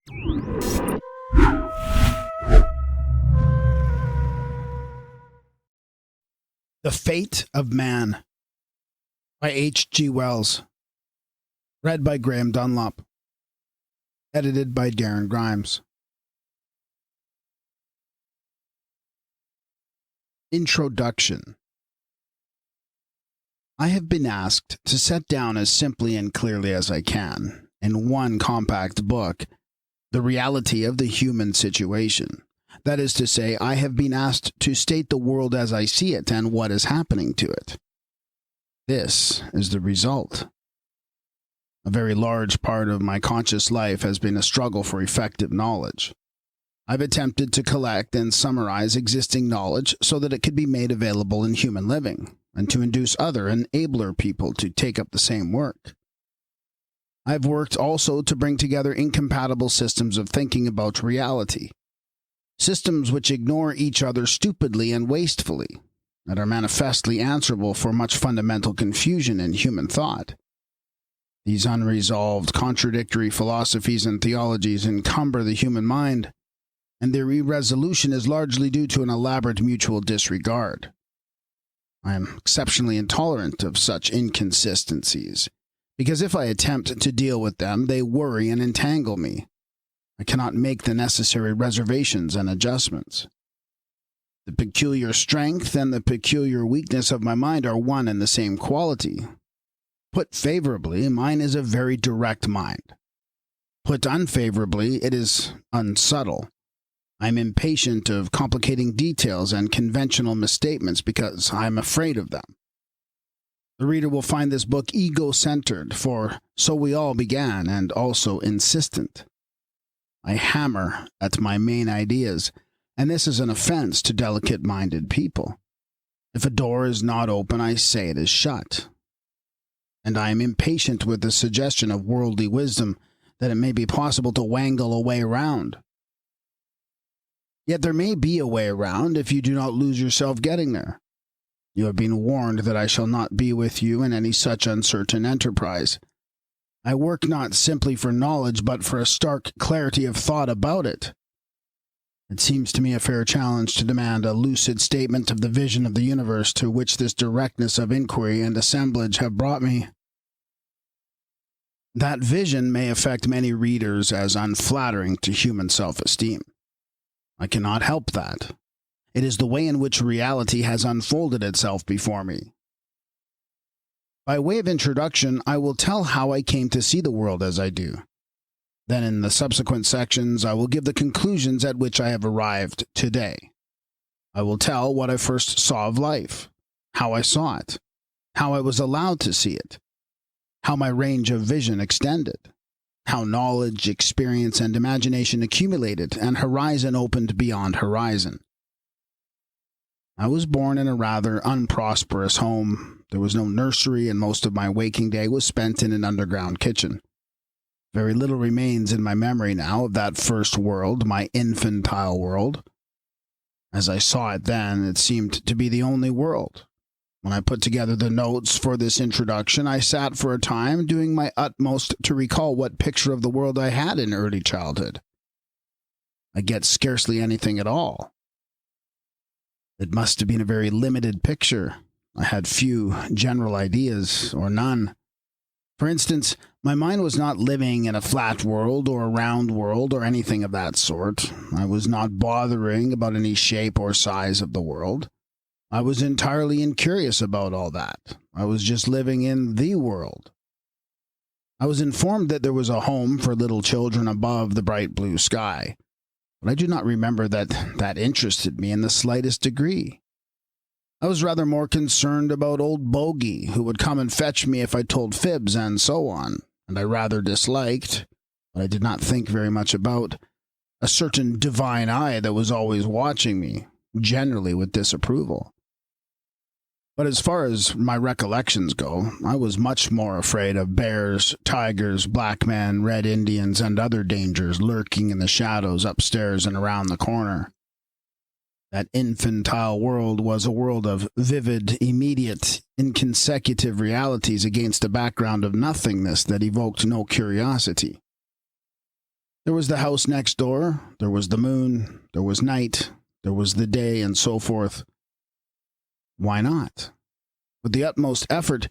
The Fate of Man by H.G. Wells. Read by Graham Dunlop. Edited by Darren Grimes. Introduction. I have been asked to set down as simply and clearly as I can, in one compact book, the reality of the human situation. That is to say, I have been asked to state the world as I see it and what is happening to it. This is the result. A very large part of my conscious life has been a struggle for effective knowledge. I've attempted to collect and summarize existing knowledge so that it could be made available in human living, and to induce other and abler people to take up the same work. I've worked also to bring together incompatible systems of thinking about reality. Systems which ignore each other stupidly and wastefully, and are manifestly answerable for much fundamental confusion in human thought. These unresolved, contradictory philosophies and theologies encumber the human mind, and their irresolution is largely due to an elaborate mutual disregard. I am exceptionally intolerant of such inconsistencies, because if I attempt to deal with them, they worry and entangle me. I cannot make the necessary reservations and adjustments. The peculiar strength and the peculiar weakness of my mind are one and the same quality. Put favorably, mine is a very direct mind. Put unfavorably, it is unsubtle. I am impatient of complicating details and conventional misstatements because I am afraid of them. The reader will find this book ego-centered, for so we all began, and also insistent. I hammer at my main ideas, and this is an offense to delicate-minded people. If a door is not open, I say it is shut. And I am impatient with the suggestion of worldly wisdom that it may be possible to wangle a way around. Yet there may be a way around if you do not lose yourself getting there. You have been warned that I shall not be with you in any such uncertain enterprise. I work not simply for knowledge, but for a stark clarity of thought about it. It seems to me a fair challenge to demand a lucid statement of the vision of the universe to which this directness of inquiry and assemblage have brought me. That vision may affect many readers as unflattering to human self-esteem. I cannot help that. It is the way in which reality has unfolded itself before me. By way of introduction, I will tell how I came to see the world as I do. Then in the subsequent sections, I will give the conclusions at which I have arrived today. I will tell what I first saw of life, how I saw it, how I was allowed to see it, how my range of vision extended, how knowledge, experience, and imagination accumulated, and horizon opened beyond horizon. I was born in a rather unprosperous home. There was no nursery, and most of my waking day was spent in an underground kitchen. Very little remains in my memory now of that first world, my infantile world. As I saw it then, it seemed to be the only world. When I put together the notes for this introduction, I sat for a time doing my utmost to recall what picture of the world I had in early childhood. I get scarcely anything at all. It must have been a very limited picture. I had few general ideas, or none. For instance, my mind was not living in a flat world or a round world or anything of that sort. I was not bothering about any shape or size of the world. I was entirely incurious about all that. I was just living in the world. I was informed that there was a home for little children above the bright blue sky, but I do not remember that that interested me in the slightest degree. I was rather more concerned about old Bogey, who would come and fetch me if I told fibs, and so on, and I rather disliked, but I did not think very much about, a certain divine eye that was always watching me, generally with disapproval. But as far as my recollections go, I was much more afraid of bears, tigers, black men, red Indians, and other dangers lurking in the shadows upstairs and around the corner. That infantile world was a world of vivid, immediate, inconsecutive realities against a background of nothingness that evoked no curiosity. There was the house next door, there was the moon, there was night, there was the day, and so forth. Why not? With the utmost effort,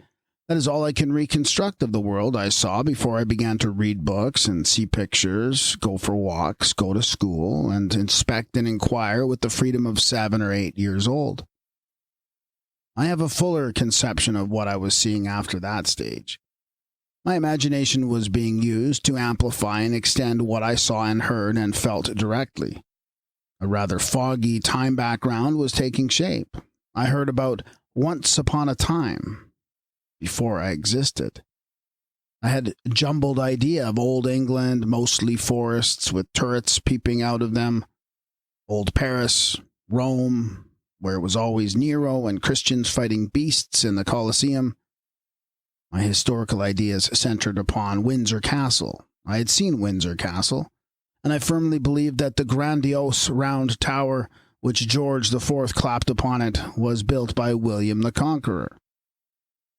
that is all I can reconstruct of the world I saw before I began to read books and see pictures, go for walks, go to school, and inspect and inquire with the freedom of 7 or 8 years old. I have a fuller conception of what I was seeing after that stage. My imagination was being used to amplify and extend what I saw and heard and felt directly. A rather foggy time background was taking shape. I heard about once upon a time, before I existed. I had a jumbled idea of old England, mostly forests with turrets peeping out of them, old Paris, Rome, where it was always Nero and Christians fighting beasts in the Colosseum. My historical ideas centered upon Windsor Castle. I had seen Windsor Castle, and I firmly believed that the grandiose round tower which George IV clapped upon it was built by William the Conqueror.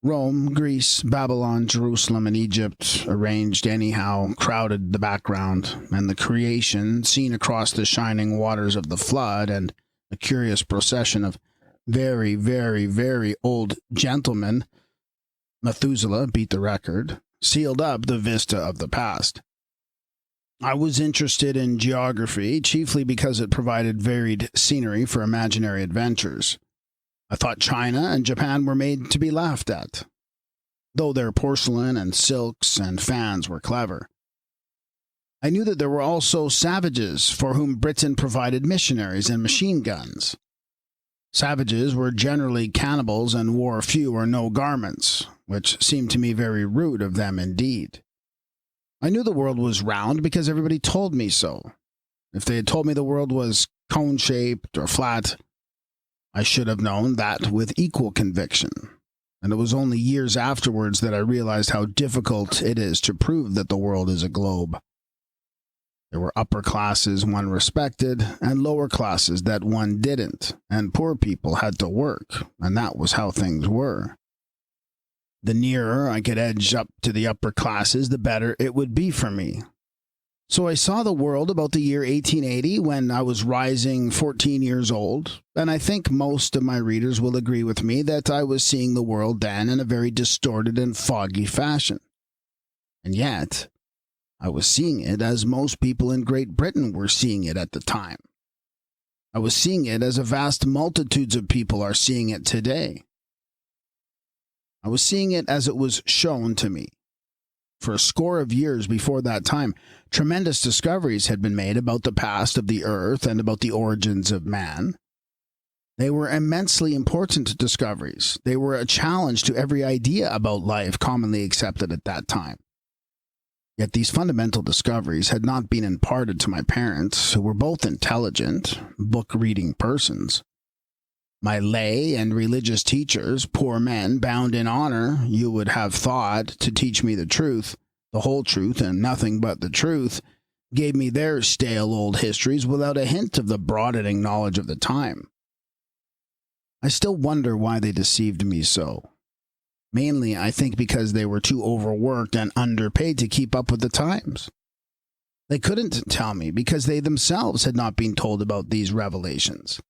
Rome, Greece, Babylon, Jerusalem, and Egypt, arranged anyhow, crowded the background, and the creation, seen across the shining waters of the flood, and a curious procession of very, very, very old gentlemen, Methuselah beat the record, sealed up the vista of the past. I was interested in geography, chiefly because it provided varied scenery for imaginary adventures. I thought China and Japan were made to be laughed at, though their porcelain and silks and fans were clever. I knew that there were also savages for whom Britain provided missionaries and machine guns. Savages were generally cannibals and wore few or no garments, which seemed to me very rude of them indeed. I knew the world was round because everybody told me so. If they had told me the world was cone-shaped or flat, I should have known that with equal conviction, and it was only years afterwards that I realized how difficult it is to prove that the world is a globe. There were upper classes one respected, and lower classes that one didn't, and poor people had to work, and that was how things were. The nearer I could edge up to the upper classes, the better it would be for me. So I saw the world about the year 1880 when I was rising 14 years old, and I think most of my readers will agree with me that I was seeing the world then in a very distorted and foggy fashion. And yet, I was seeing it as most people in Great Britain were seeing it at the time. I was seeing it as a vast multitudes of people are seeing it today. I was seeing it as it was shown to me. For a score of years before that time, tremendous discoveries had been made about the past of the earth and about the origins of man. They were immensely important discoveries. They were a challenge to every idea about life commonly accepted at that time. Yet these fundamental discoveries had not been imparted to my parents, who were both intelligent, book-reading persons. My lay and religious teachers, poor men bound in honor, you would have thought, to teach me the truth, the whole truth and nothing but the truth, gave me their stale old histories without a hint of the broadening knowledge of the time. I still wonder why they deceived me so. Mainly, I think because they were too overworked and underpaid to keep up with the times. They couldn't tell me because they themselves had not been told about these revelations.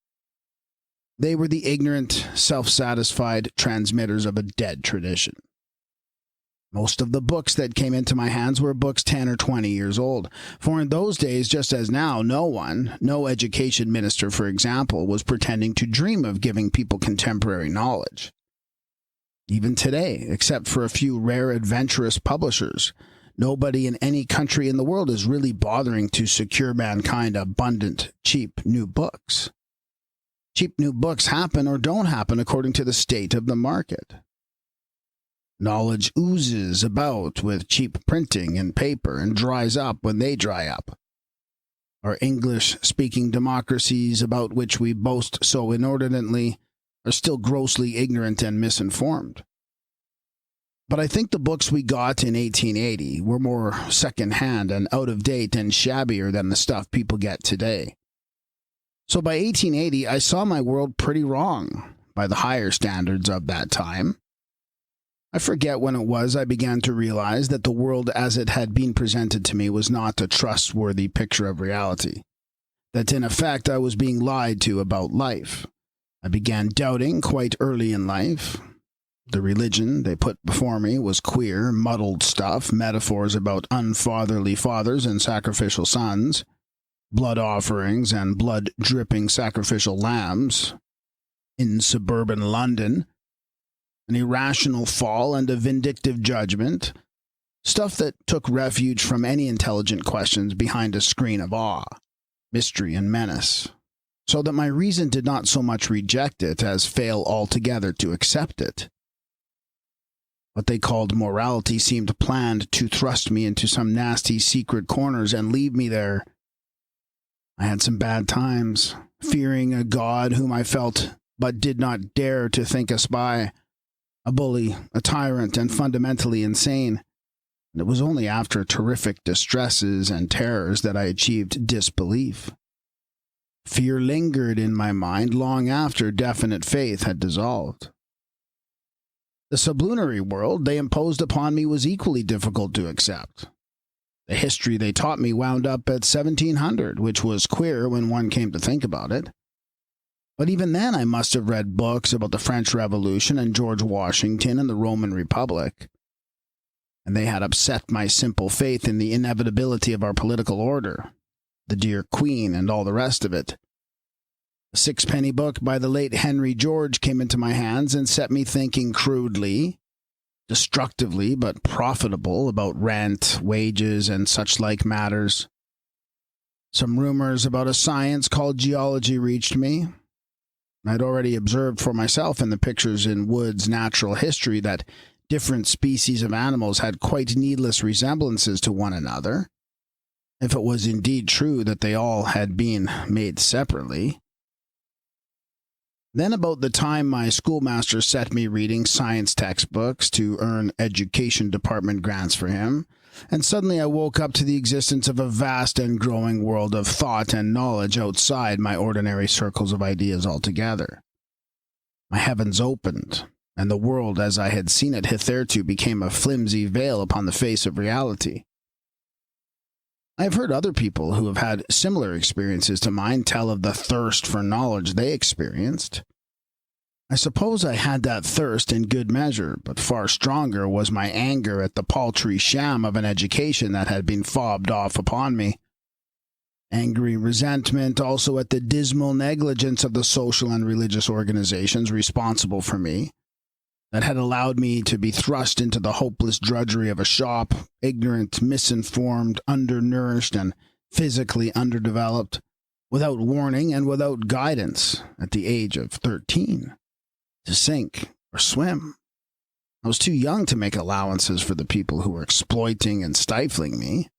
They were the ignorant, self-satisfied transmitters of a dead tradition. Most of the books that came into my hands were books 10 or 20 years old, for in those days, just as now, no education minister, for example, was pretending to dream of giving people contemporary knowledge. Even today, except for a few rare adventurous publishers, nobody in any country in the world is really bothering to secure mankind abundant, cheap new books. Cheap new books happen or don't happen according to the state of the market. Knowledge oozes about with cheap printing and paper and dries up when they dry up. Our English-speaking democracies, about which we boast so inordinately, are still grossly ignorant and misinformed. But I think the books we got in 1880 were more second-hand and out-of-date and shabbier than the stuff people get today. So by 1880, I saw my world pretty wrong by the higher standards of that time. I forget when it was I began to realize that the world as it had been presented to me was not a trustworthy picture of reality, that in effect I was being lied to about life. I began doubting quite early in life. The religion they put before me was queer, muddled stuff, metaphors about unfatherly fathers and sacrificial sons, blood offerings and blood-dripping sacrificial lambs in suburban London, an irrational fall and a vindictive judgment, stuff that took refuge from any intelligent questions behind a screen of awe, mystery, and menace, so that my reason did not so much reject it as fail altogether to accept it. What they called morality seemed planned to thrust me into some nasty secret corners and leave me there. I had some bad times, fearing a God whom I felt but did not dare to think a spy, a bully, a tyrant, and fundamentally insane. And it was only after terrific distresses and terrors that I achieved disbelief. Fear lingered in my mind long after definite faith had dissolved. The sublunary world they imposed upon me was equally difficult to accept. The history they taught me wound up at 1700, which was queer when one came to think about it. But even then I must have read books about the French Revolution and George Washington and the Roman Republic. And they had upset my simple faith in the inevitability of our political order, the dear Queen and all the rest of it. A sixpenny book by the late Henry George came into my hands and set me thinking crudely, destructively but profitable about rent, wages, and such like matters. Some rumors about a science called geology reached me. I'd already observed for myself in the pictures in Wood's Natural History that different species of animals had quite needless resemblances to one another, if it was indeed true that they all had been made separately. Then about the time my schoolmaster set me reading science textbooks to earn education department grants for him, and suddenly I woke up to the existence of a vast and growing world of thought and knowledge outside my ordinary circles of ideas altogether. My heavens opened, and the world as I had seen it hitherto became a flimsy veil upon the face of reality. I have heard other people who have had similar experiences to mine tell of the thirst for knowledge they experienced. I suppose I had that thirst in good measure, but far stronger was my anger at the paltry sham of an education that had been fobbed off upon me. Angry resentment also at the dismal negligence of the social and religious organizations responsible for me, that had allowed me to be thrust into the hopeless drudgery of a shop, ignorant, misinformed, undernourished, and physically underdeveloped, without warning and without guidance, at the age of 13, to sink or swim. I was too young to make allowances for the people who were exploiting and stifling me.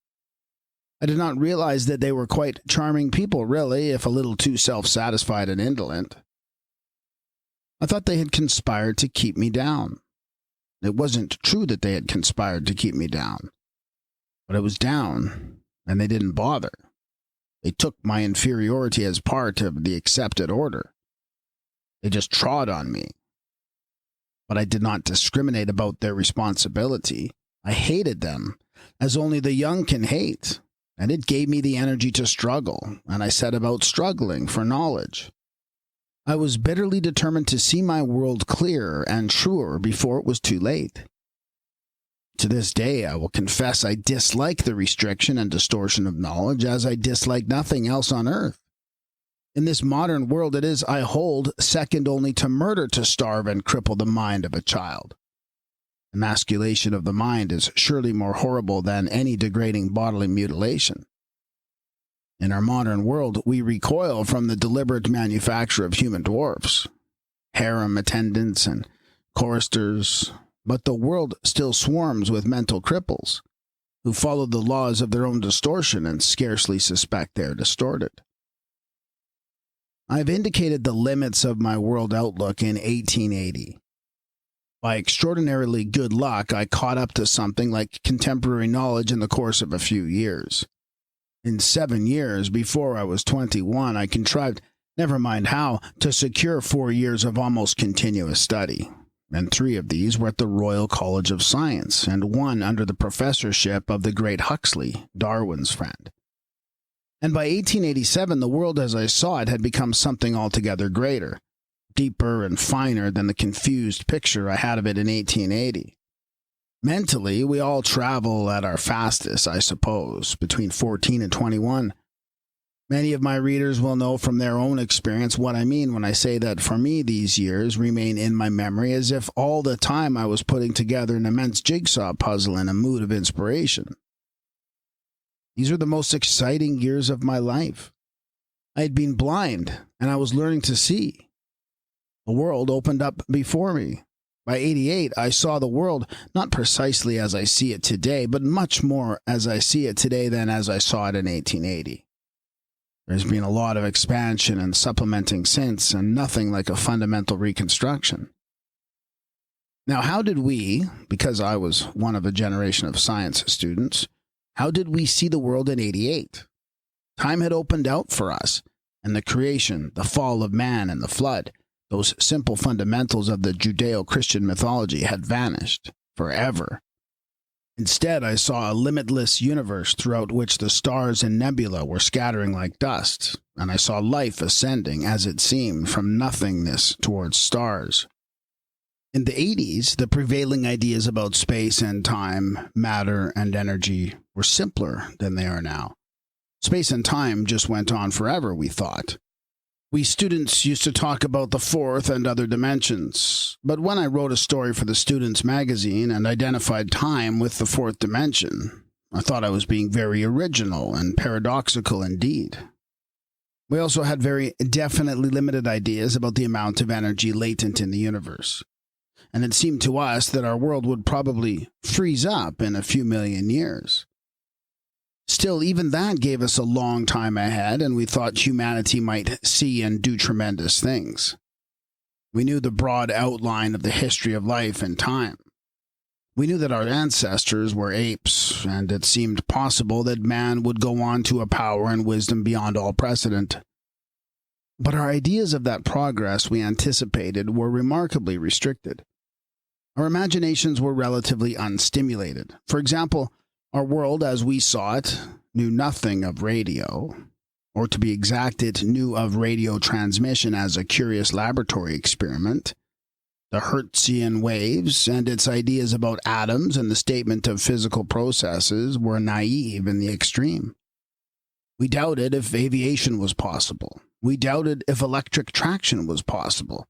I did not realize that they were quite charming people, really, if a little too self-satisfied and indolent. I thought they had conspired to keep me down. It wasn't true that they had conspired to keep me down. But I was down, and they didn't bother. They took my inferiority as part of the accepted order. They just trod on me. But I did not discriminate about their responsibility. I hated them, as only the young can hate, and it gave me the energy to struggle, and I set about struggling for knowledge. I was bitterly determined to see my world clearer and truer before it was too late. To this day, I will confess I dislike the restriction and distortion of knowledge as I dislike nothing else on earth. In this modern world it is, I hold, second only to murder to starve and cripple the mind of a child. Emasculation of the mind is surely more horrible than any degrading bodily mutilation. In our modern world, we recoil from the deliberate manufacture of human dwarfs, harem attendants and choristers, but the world still swarms with mental cripples, who follow the laws of their own distortion and scarcely suspect they are distorted. I have indicated the limits of my world outlook in 1880. By extraordinarily good luck, I caught up to something like contemporary knowledge in the course of a few years. In 7 years, before I was 21, I contrived, never mind how, to secure 4 years of almost continuous study. and 3 of these were at the Royal College of Science, and 1 under the professorship of the great Huxley, Darwin's friend. And by 1887, the world as I saw it had become something altogether greater, deeper and finer than the confused picture I had of it in 1880. Mentally, we all travel at our fastest, I suppose, between 14 and 21. Many of my readers will know from their own experience what I mean when I say that for me these years remain in my memory as if all the time I was putting together an immense jigsaw puzzle in a mood of inspiration. These are the most exciting years of my life. I had been blind, and I was learning to see. The world opened up before me. By 88, I saw the world not precisely as I see it today, but much more as I see it today than as I saw it in 1880. There's been a lot of expansion and supplementing since, and nothing like a fundamental reconstruction. Now, how did we, because I was one of a generation of science students, how did we see the world in 88? Time had opened out for us, and the creation, the fall of man and the flood, those simple fundamentals of the Judeo-Christian mythology had vanished forever. Instead, I saw a limitless universe throughout which the stars and nebula were scattering like dust, and I saw life ascending, as it seemed, from nothingness towards stars. In the 80s, the prevailing ideas about space and time, matter and energy were simpler than they are now. Space and time just went on forever, we thought. We students used to talk about the 4th and other dimensions, but when I wrote a story for the Students' magazine and identified time with the 4th dimension, I thought I was being very original and paradoxical indeed. We also had very definitely limited ideas about the amount of energy latent in the universe, and it seemed to us that our world would probably freeze up in a few million years. Still, even that gave us a long time ahead, and we thought humanity might see and do tremendous things. We knew the broad outline of the history of life and time. We knew that our ancestors were apes, and it seemed possible that man would go on to a power and wisdom beyond all precedent. But our ideas of that progress we anticipated were remarkably restricted. Our imaginations were relatively unstimulated. For example, our world, as we saw it, knew nothing of radio, or to be exact, it knew of radio transmission as a curious laboratory experiment. The Hertzian waves and its ideas about atoms and the statement of physical processes were naive in the extreme. We doubted if aviation was possible. We doubted if electric traction was possible.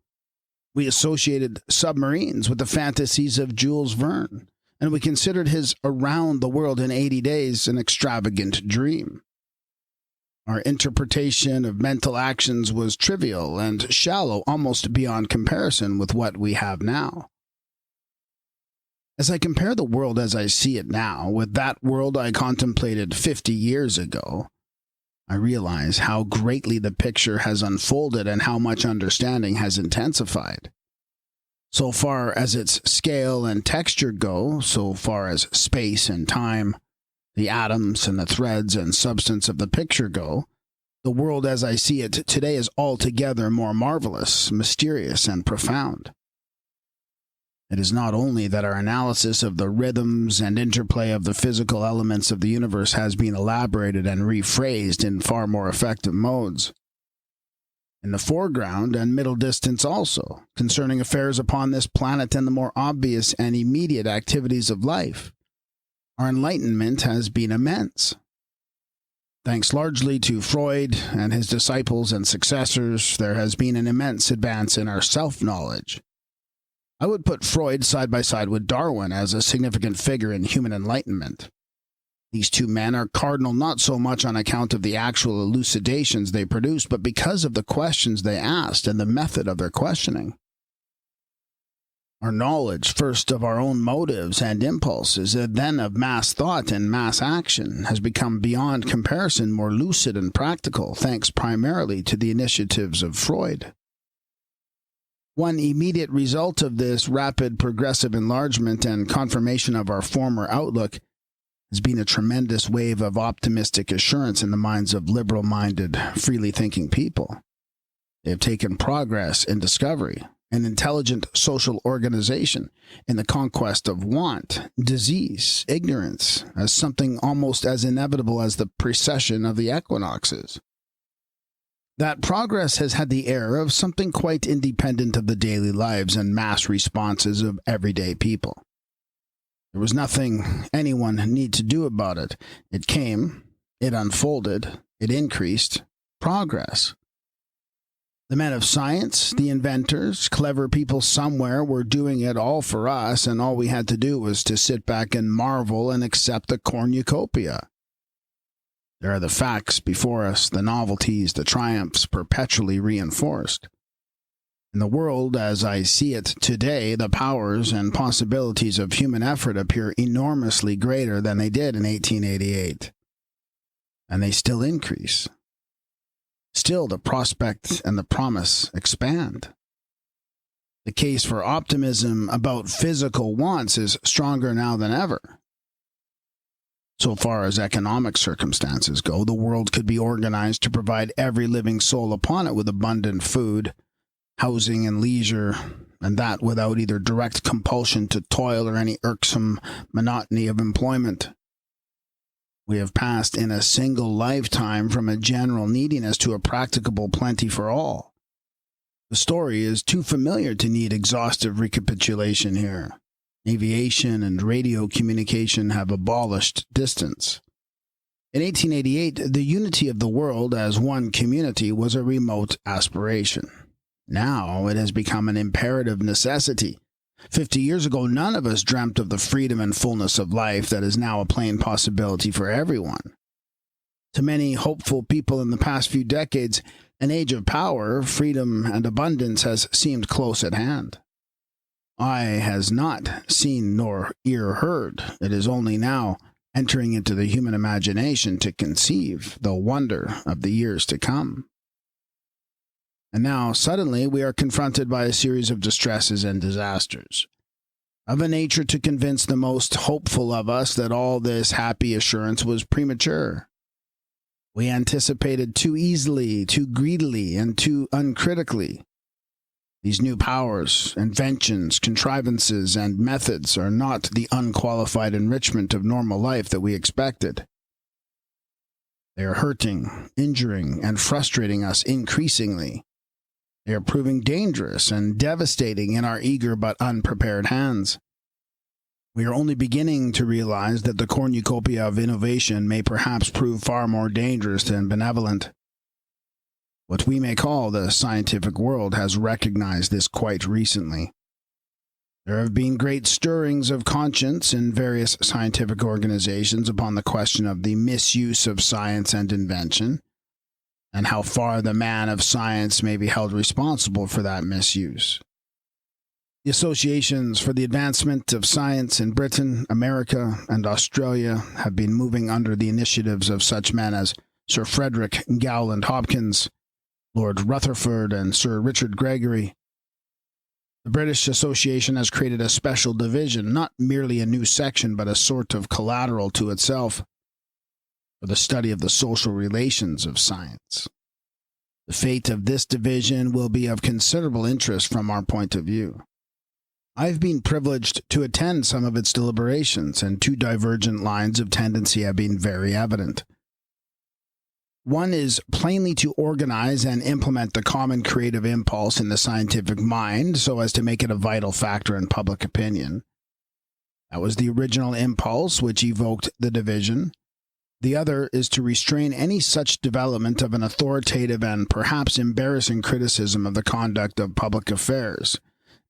We associated submarines with the fantasies of Jules Verne, and we considered his Around the World in 80 Days an extravagant dream. Our interpretation of mental actions was trivial and shallow almost beyond comparison with what we have now. As I compare the world as I see it now with that world I contemplated 50 years ago, I realize how greatly the picture has unfolded and how much understanding has intensified. So far as its scale and texture go, so far as space and time, the atoms and the threads and substance of the picture go, the world as I see it today is altogether more marvelous, mysterious, and profound. It is not only that our analysis of the rhythms and interplay of the physical elements of the universe has been elaborated and rephrased in far more effective modes. In the foreground and middle distance also, concerning affairs upon this planet and the more obvious and immediate activities of life, our enlightenment has been immense. Thanks largely to Freud and his disciples and successors, there has been an immense advance in our self-knowledge. I would put Freud side by side with Darwin as a significant figure in human enlightenment. These two men are cardinal not so much on account of the actual elucidations they produced, but because of the questions they asked and the method of their questioning. Our knowledge, first of our own motives and impulses, and then of mass thought and mass action, has become beyond comparison more lucid and practical, thanks primarily to the initiatives of Freud. One immediate result of this rapid progressive enlargement and confirmation of our former outlook has been a tremendous wave of optimistic assurance in the minds of liberal-minded, freely thinking people. They have taken progress in discovery, an intelligent social organization in the conquest of want, disease, ignorance, as something almost as inevitable as the precession of the equinoxes. That progress has had the air of something quite independent of the daily lives and mass responses of everyday people. There was nothing anyone need to do about it. It came, it unfolded, it increased. Progress. The men of science, the inventors, clever people somewhere were doing it all for us, and all we had to do was to sit back and marvel and accept the cornucopia. There are the facts before us, the novelties, the triumphs perpetually reinforced. In the world as I see it today, the powers and possibilities of human effort appear enormously greater than they did in 1888. And they still increase. Still, the prospect and the promise expand. The case for optimism about physical wants is stronger now than ever. So far as economic circumstances go, the world could be organized to provide every living soul upon it with abundant food, housing, and leisure, and that without either direct compulsion to toil or any irksome monotony of employment. We have passed in a single lifetime from a general neediness to a practicable plenty for all. The story is too familiar to need exhaustive recapitulation here. Aviation and radio communication have abolished distance. In 1888, the unity of the world as one community was a remote aspiration. Now it has become an imperative necessity. 50 years ago, none of us dreamt of the freedom and fullness of life that is now a plain possibility for everyone. To many hopeful people in the past few decades, an age of power, freedom, and abundance has seemed close at hand. Eye has not seen nor ear heard. It is only now entering into the human imagination to conceive the wonder of the years to come. And now, suddenly, we are confronted by a series of distresses and disasters, of a nature to convince the most hopeful of us that all this happy assurance was premature. We anticipated too easily, too greedily, and too uncritically. These new powers, inventions, contrivances, and methods are not the unqualified enrichment of normal life that we expected. They are hurting, injuring, and frustrating us increasingly. They are proving dangerous and devastating in our eager but unprepared hands. We are only beginning to realize that the cornucopia of innovation may perhaps prove far more dangerous than benevolent. What we may call the scientific world has recognized this quite recently. There have been great stirrings of conscience in various scientific organizations upon the question of the misuse of science and invention, and how far the man of science may be held responsible for that misuse. The associations for the advancement of science in Britain, America, and Australia have been moving under the initiatives of such men as Sir Frederick Gowland Hopkins, Lord Rutherford, and Sir Richard Gregory. The British Association has created a special division, not merely a new section, but a sort of collateral to itself, for the study of the social relations of science. The fate of this division will be of considerable interest from our point of view. I've been privileged to attend some of its deliberations, and two divergent lines of tendency have been very evident. One is plainly to organize and implement the common creative impulse in the scientific mind so as to make it a vital factor in public opinion. That was the original impulse which evoked the division. The other is to restrain any such development of an authoritative and perhaps embarrassing criticism of the conduct of public affairs,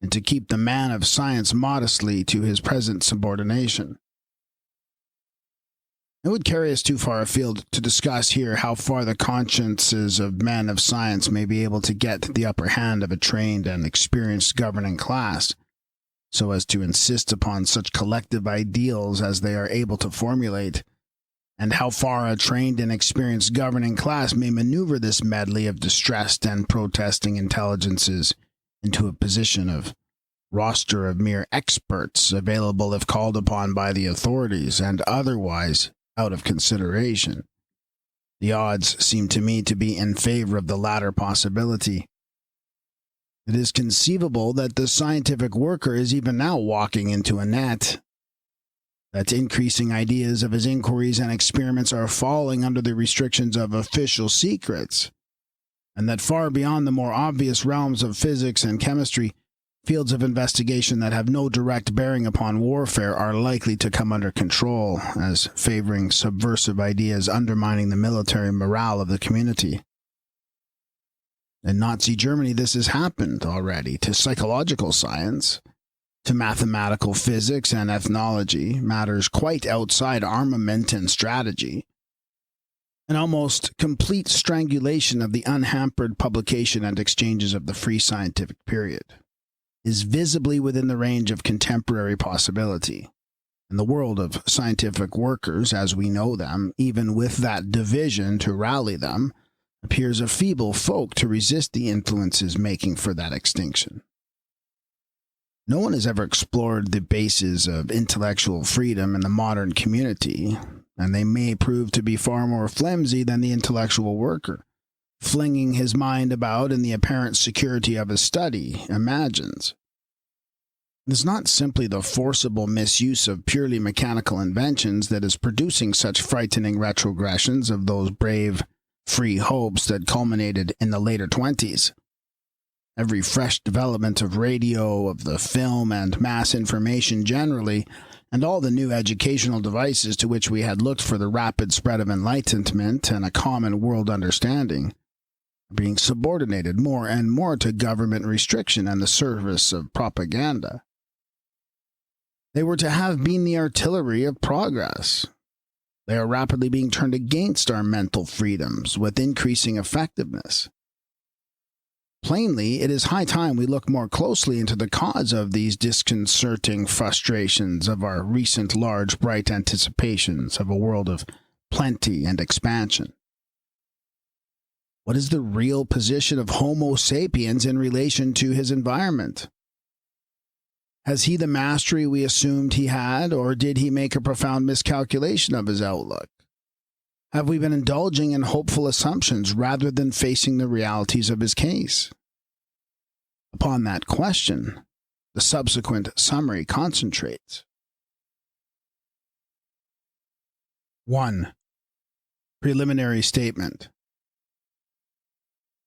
and to keep the man of science modestly to his present subordination. It would carry us too far afield to discuss here how far the consciences of men of science may be able to get the upper hand of a trained and experienced governing class, so as to insist upon such collective ideals as they are able to formulate, and how far a trained and experienced governing class may maneuver this medley of distressed and protesting intelligences into a position of roster of mere experts available if called upon by the authorities and otherwise out of consideration. The odds seem to me to be in favor of the latter possibility. It is conceivable that the scientific worker is even now walking into a net, that increasing ideas of his inquiries and experiments are falling under the restrictions of official secrets, and that far beyond the more obvious realms of physics and chemistry, fields of investigation that have no direct bearing upon warfare are likely to come under control as favoring subversive ideas undermining the military morale of the community. In Nazi Germany, this has happened already to psychological science, to mathematical physics and ethnology, matters quite outside armament and strategy. An almost complete strangulation of the unhampered publication and exchanges of the free scientific period is visibly within the range of contemporary possibility. And the world of scientific workers, as we know them, even with that division to rally them, appears a feeble folk to resist the influences making for that extinction. No one has ever explored the bases of intellectual freedom in the modern community, and they may prove to be far more flimsy than the intellectual worker, flinging his mind about in the apparent security of his study, imagines. It is not simply the forcible misuse of purely mechanical inventions that is producing such frightening retrogressions of those brave, free hopes that culminated in the later 20s. Every fresh development of radio, of the film, and mass information generally, and all the new educational devices to which we had looked for the rapid spread of enlightenment and a common world understanding, are being subordinated more and more to government restriction and the service of propaganda. They were to have been the artillery of progress. They are rapidly being turned against our mental freedoms with increasing effectiveness. Plainly, it is high time we look more closely into the cause of these disconcerting frustrations of our recent large, bright anticipations of a world of plenty and expansion. What is the real position of Homo Sapiens in relation to his environment? Has he the mastery we assumed he had, or did he make a profound miscalculation of his outlook? Have we been indulging in hopeful assumptions rather than facing the realities of his case? Upon that question, the subsequent summary concentrates. 1. Preliminary statement.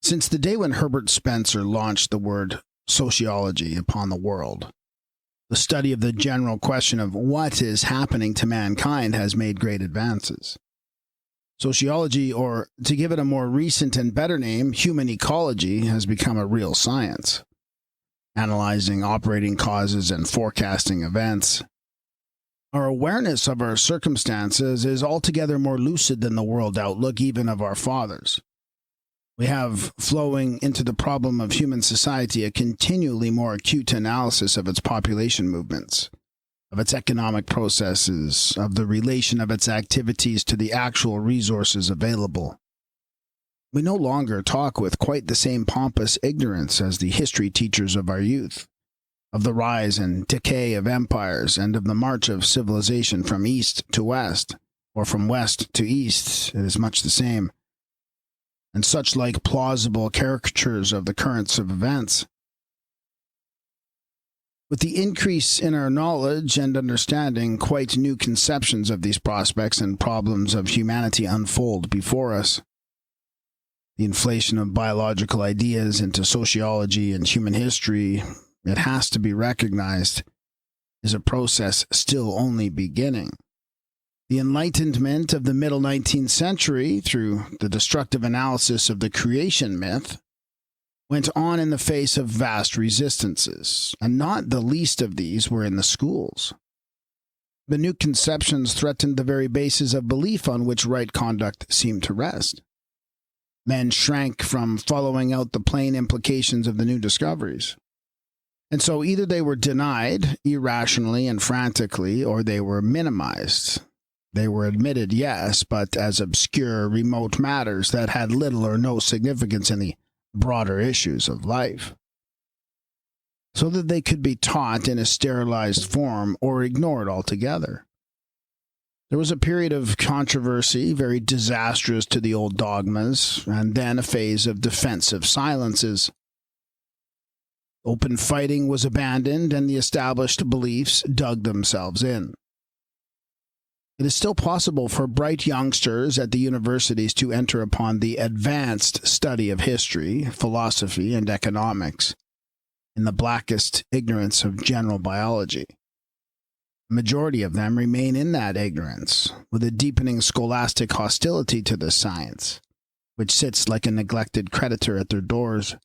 Since the day when Herbert Spencer launched the word sociology upon the world, the study of the general question of what is happening to mankind has made great advances. Sociology, or to give it a more recent and better name, human ecology, has become a real science, analyzing operating causes and forecasting events. Our awareness of our circumstances is altogether more lucid than the world outlook even of our fathers. We have flowing into the problem of human society a continually more acute analysis of its population movements, of its economic processes, of the relation of its activities to the actual resources available. We no longer talk with quite the same pompous ignorance as the history teachers of our youth, of the rise and decay of empires and of the march of civilization from east to west, or from west to east, it is much the same, and such like plausible caricatures of the currents of events. With the increase in our knowledge and understanding, quite new conceptions of these prospects and problems of humanity unfold before us. The inflation of biological ideas into sociology and human history, it has to be recognized, is a process still only beginning. The enlightenment of the middle 19th century, through the destructive analysis of the creation myth, went on in the face of vast resistances, and not the least of these were in the schools. The new conceptions threatened the very basis of belief on which right conduct seemed to rest. Men shrank from following out the plain implications of the new discoveries. And so either they were denied irrationally and frantically, or they were minimized. They were admitted, yes, but as obscure, remote matters that had little or no significance in the broader issues of life, so that they could be taught in a sterilized form or ignored altogether. There was a period of controversy, very disastrous to the old dogmas, and then a phase of defensive silences. Open fighting was abandoned, and the established beliefs dug themselves in. It is still possible for bright youngsters at the universities to enter upon the advanced study of history, philosophy, and economics in the blackest ignorance of general biology. A majority of them remain in that ignorance, with a deepening scholastic hostility to the science, which sits like a neglected creditor at their doors.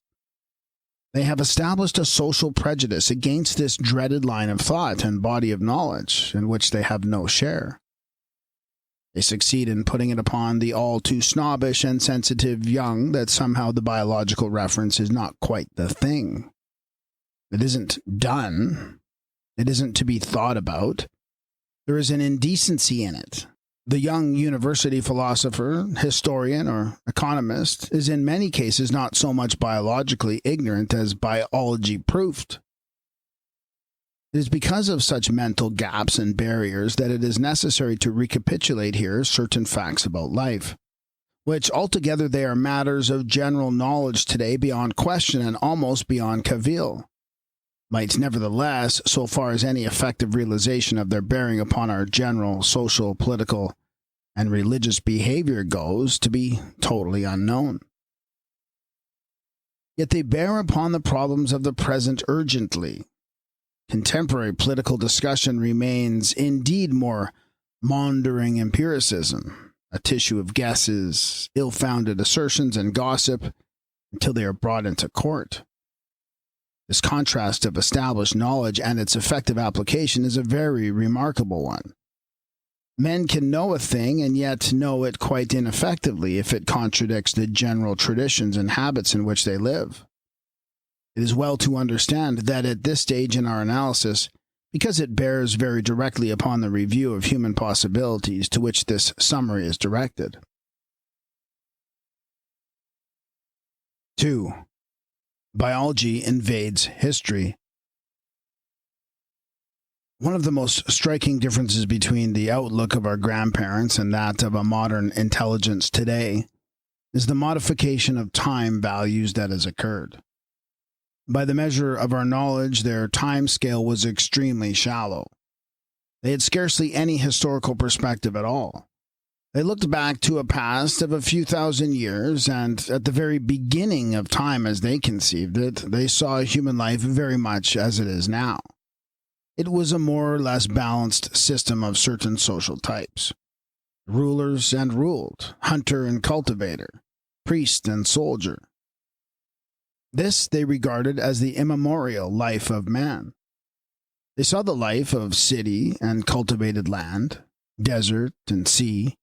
They have established a social prejudice against this dreaded line of thought and body of knowledge in which they have no share. They succeed in putting it upon the all-too-snobbish and sensitive young that somehow the biological reference is not quite the thing. It isn't done. It isn't to be thought about. There is an indecency in it. The young university philosopher, historian, or economist is in many cases not so much biologically ignorant as biology-proofed. It is because of such mental gaps and barriers that it is necessary to recapitulate here certain facts about life, which altogether they are matters of general knowledge today beyond question and almost beyond cavil, might nevertheless, so far as any effective realization of their bearing upon our general social, political, and religious behavior goes, to be totally unknown. Yet they bear upon the problems of the present urgently. Contemporary political discussion remains indeed more maundering empiricism, a tissue of guesses, ill-founded assertions, and gossip until they are brought into court. This contrast of established knowledge and its effective application is a very remarkable one. Men can know a thing and yet know it quite ineffectively if it contradicts the general traditions and habits in which they live. It is well to understand that at this stage in our analysis, because it bears very directly upon the review of human possibilities to which this summary is directed. 2. Biology invades history. One of the most striking differences between the outlook of our grandparents and that of a modern intelligence today is the modification of time values that has occurred. By the measure of our knowledge, their time scale was extremely shallow. They had scarcely any historical perspective at all. They looked back to a past of a few thousand years, and at the very beginning of time as they conceived it, they saw human life very much as it is now. It was a more or less balanced system of certain social types. Rulers and ruled, hunter and cultivator, priest and soldier. This they regarded as the immemorial life of man. They saw the life of city and cultivated land, desert and sea,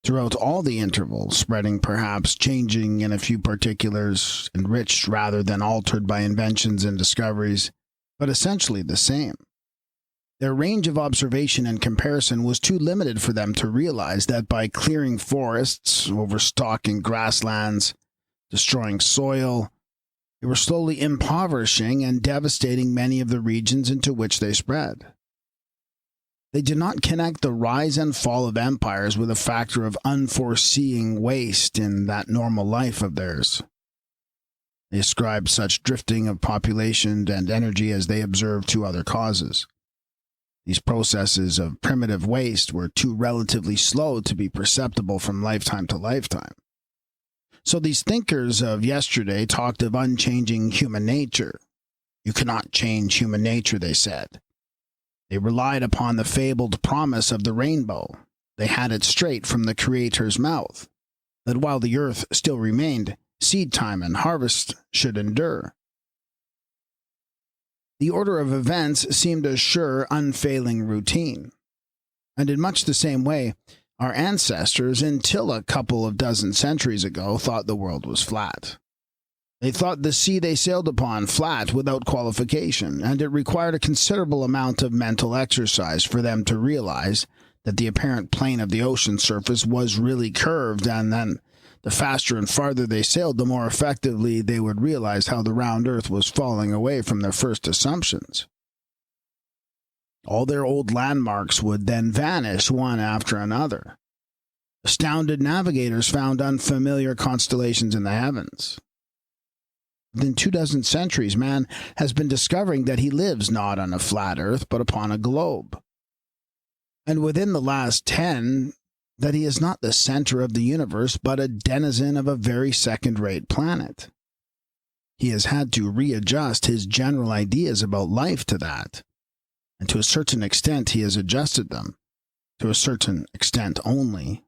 throughout all the intervals, spreading perhaps, changing in a few particulars, enriched rather than altered by inventions and discoveries, but essentially the same. Their range of observation and comparison was too limited for them to realize that by clearing forests, overstocking grasslands, destroying soil, they were slowly impoverishing and devastating many of the regions into which they spread. They did not connect the rise and fall of empires with a factor of unforeseeing waste in that normal life of theirs. They ascribed such drifting of population and energy as they observed to other causes. These processes of primitive waste were too relatively slow to be perceptible from lifetime to lifetime. So these thinkers of yesterday talked of unchanging human nature. You cannot change human nature, they said. They relied upon the fabled promise of the rainbow. They had it straight from the Creator's mouth, that while the earth still remained, seed time and harvest should endure. The order of events seemed a sure, unfailing routine. And in much the same way, our ancestors, until a couple of dozen centuries ago, thought the world was flat. They thought the sea they sailed upon flat without qualification, and it required a considerable amount of mental exercise for them to realize that the apparent plane of the ocean surface was really curved, and then the faster and farther they sailed, the more effectively they would realize how the round earth was falling away from their first assumptions. All their old landmarks would then vanish one after another. Astounded navigators found unfamiliar constellations in the heavens. Within 24 centuries, man has been discovering that he lives not on a flat earth, but upon a globe. And within the last 10, that he is not the center of the universe, but a denizen of a very second-rate planet. He has had to readjust his general ideas about life to that, and to a certain extent he has adjusted them, to a certain extent only.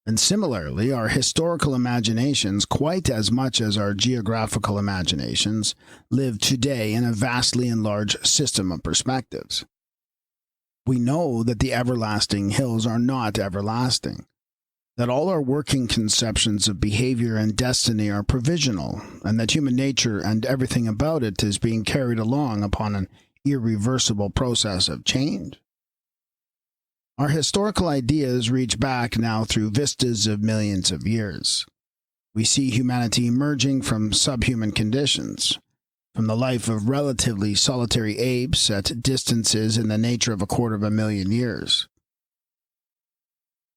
And similarly, our historical imaginations, quite as much as our geographical imaginations, live today in a vastly enlarged system of perspectives. We know that the everlasting hills are not everlasting, that all our working conceptions of behavior and destiny are provisional, and that human nature and everything about it is being carried along upon an irreversible process of change. Our historical ideas reach back now through vistas of millions of years. We see humanity emerging from subhuman conditions, from the life of relatively solitary apes at distances in the nature of 250,000 years.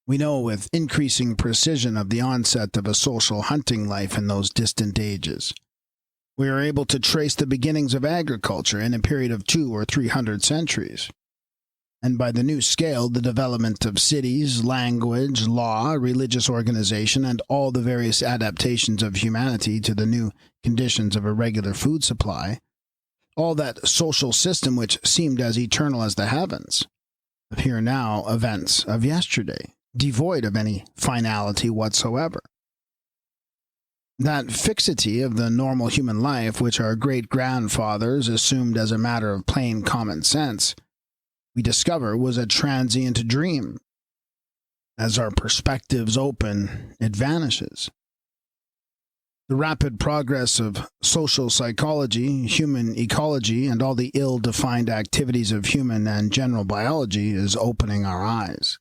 We know with increasing precision of the onset of a social hunting life in those distant ages. We are able to trace the beginnings of agriculture in a period of 200 or 300 centuries. And by the new scale, the development of cities, language, law, religious organization, and all the various adaptations of humanity to the new conditions of a regular food supply, all that social system which seemed as eternal as the heavens, appear now events of yesterday, devoid of any finality whatsoever. That fixity of the normal human life which our great-grandfathers assumed as a matter of plain common sense, we discover was a transient dream. As our perspectives open, it vanishes. The rapid progress of social psychology, human ecology, and all the ill-defined activities of human and general biology is opening our eyes.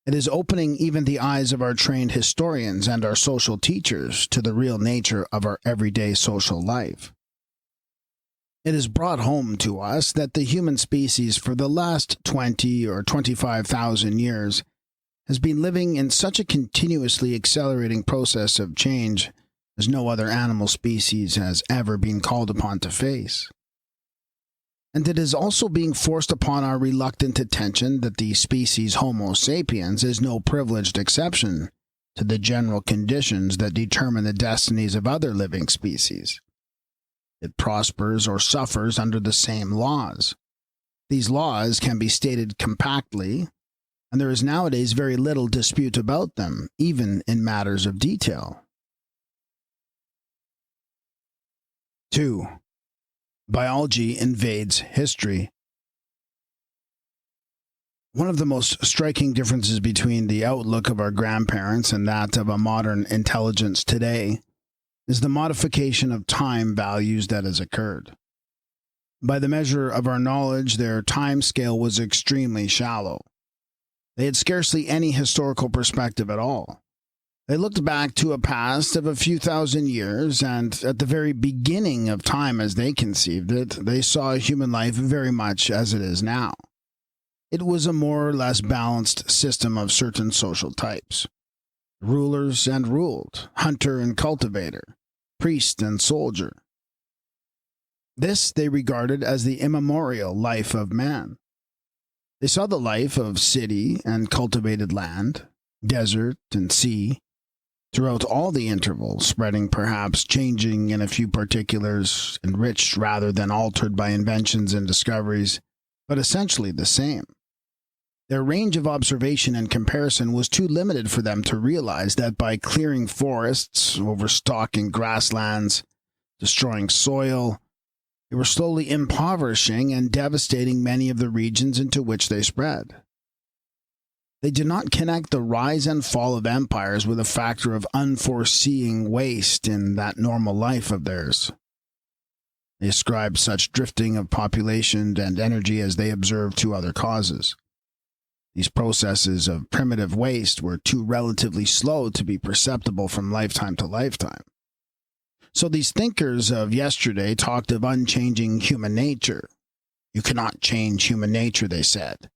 It is opening even the eyes of our trained historians and our social teachers to the real nature of our everyday social life. It is brought home to us that the human species for the last 20 or 25,000 years has been living in such a continuously accelerating process of change as no other animal species has ever been called upon to face. And it is also being forced upon our reluctant attention that the species Homo Sapiens is no privileged exception to the general conditions that determine the destinies of other living species. It prospers or suffers under the same laws. These laws can be stated compactly, and there is nowadays very little dispute about them, even in matters of detail. 2. Biology invades history. One of the most striking differences between the outlook of our grandparents and that of a modern intelligence today is the modification of time values that has occurred. By the measure of our knowledge, their time scale was extremely shallow. They had scarcely any historical perspective at all. They looked back to a past of a few thousand years, and at the very beginning of time as they conceived it, they saw human life very much as it is now. It was a more or less balanced system of certain social types. Rulers and ruled, hunter and cultivator, priest and soldier. This they regarded as the immemorial life of man. They saw the life of city and cultivated land, desert and sea, throughout all the intervals, spreading perhaps, changing in a few particulars, enriched rather than altered by inventions and discoveries, but essentially the same. Their range of observation and comparison was too limited for them to realize that by clearing forests, overstocking grasslands, destroying soil, they were slowly impoverishing and devastating many of the regions into which they spread. They did not connect the rise and fall of empires with a factor of unforeseeing waste in that normal life of theirs. They ascribed such drifting of population and energy as they observed to other causes. These processes of primitive waste were too relatively slow to be perceptible from lifetime to lifetime. So these thinkers of yesterday talked of unchanging human nature. You cannot change human nature, they said.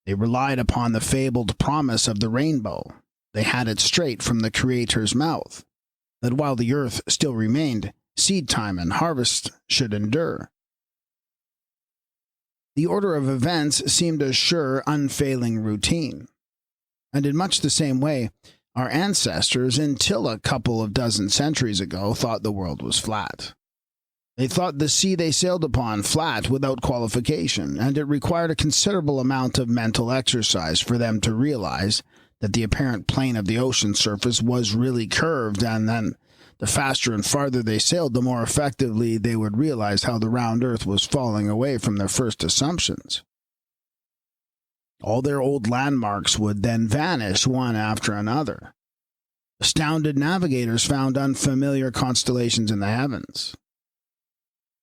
They relied upon the fabled promise of the rainbow. They had it straight from the Creator's mouth, that while the earth still remained, seed time and harvest should endure. The order of events seemed a sure, unfailing routine. And in much the same way, our ancestors, until a couple of dozen centuries ago, thought the world was flat. They thought the sea they sailed upon flat without qualification, and it required a considerable amount of mental exercise for them to realize that the apparent plane of the ocean surface was really curved, and then the faster and farther they sailed, the more effectively they would realize how the round earth was falling away from their first assumptions. All their old landmarks would then vanish one after another. Astounded navigators found unfamiliar constellations in the heavens.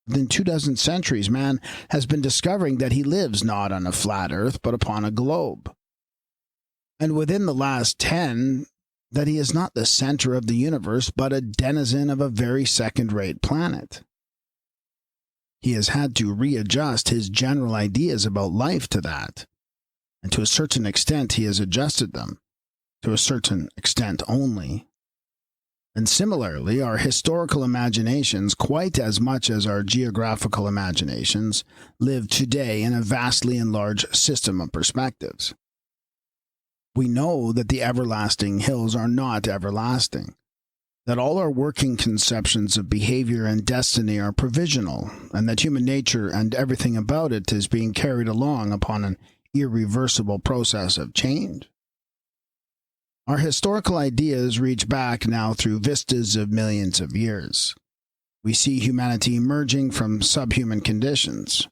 Within 24 centuries, man has been discovering that he lives not on a flat earth, but upon a globe. And within the last 10, that he is not the center of the universe, but a denizen of a very second-rate planet. He has had to readjust his general ideas about life to that, and to a certain extent he has adjusted them, to a certain extent only. And similarly, our historical imaginations, quite as much as our geographical imaginations, live today in a vastly enlarged system of perspectives. We know that the everlasting hills are not everlasting, that all our working conceptions of behavior and destiny are provisional, and that human nature and everything about it is being carried along upon an irreversible process of change. Our historical ideas reach back now through vistas of millions of years. We see humanity emerging from subhuman conditions,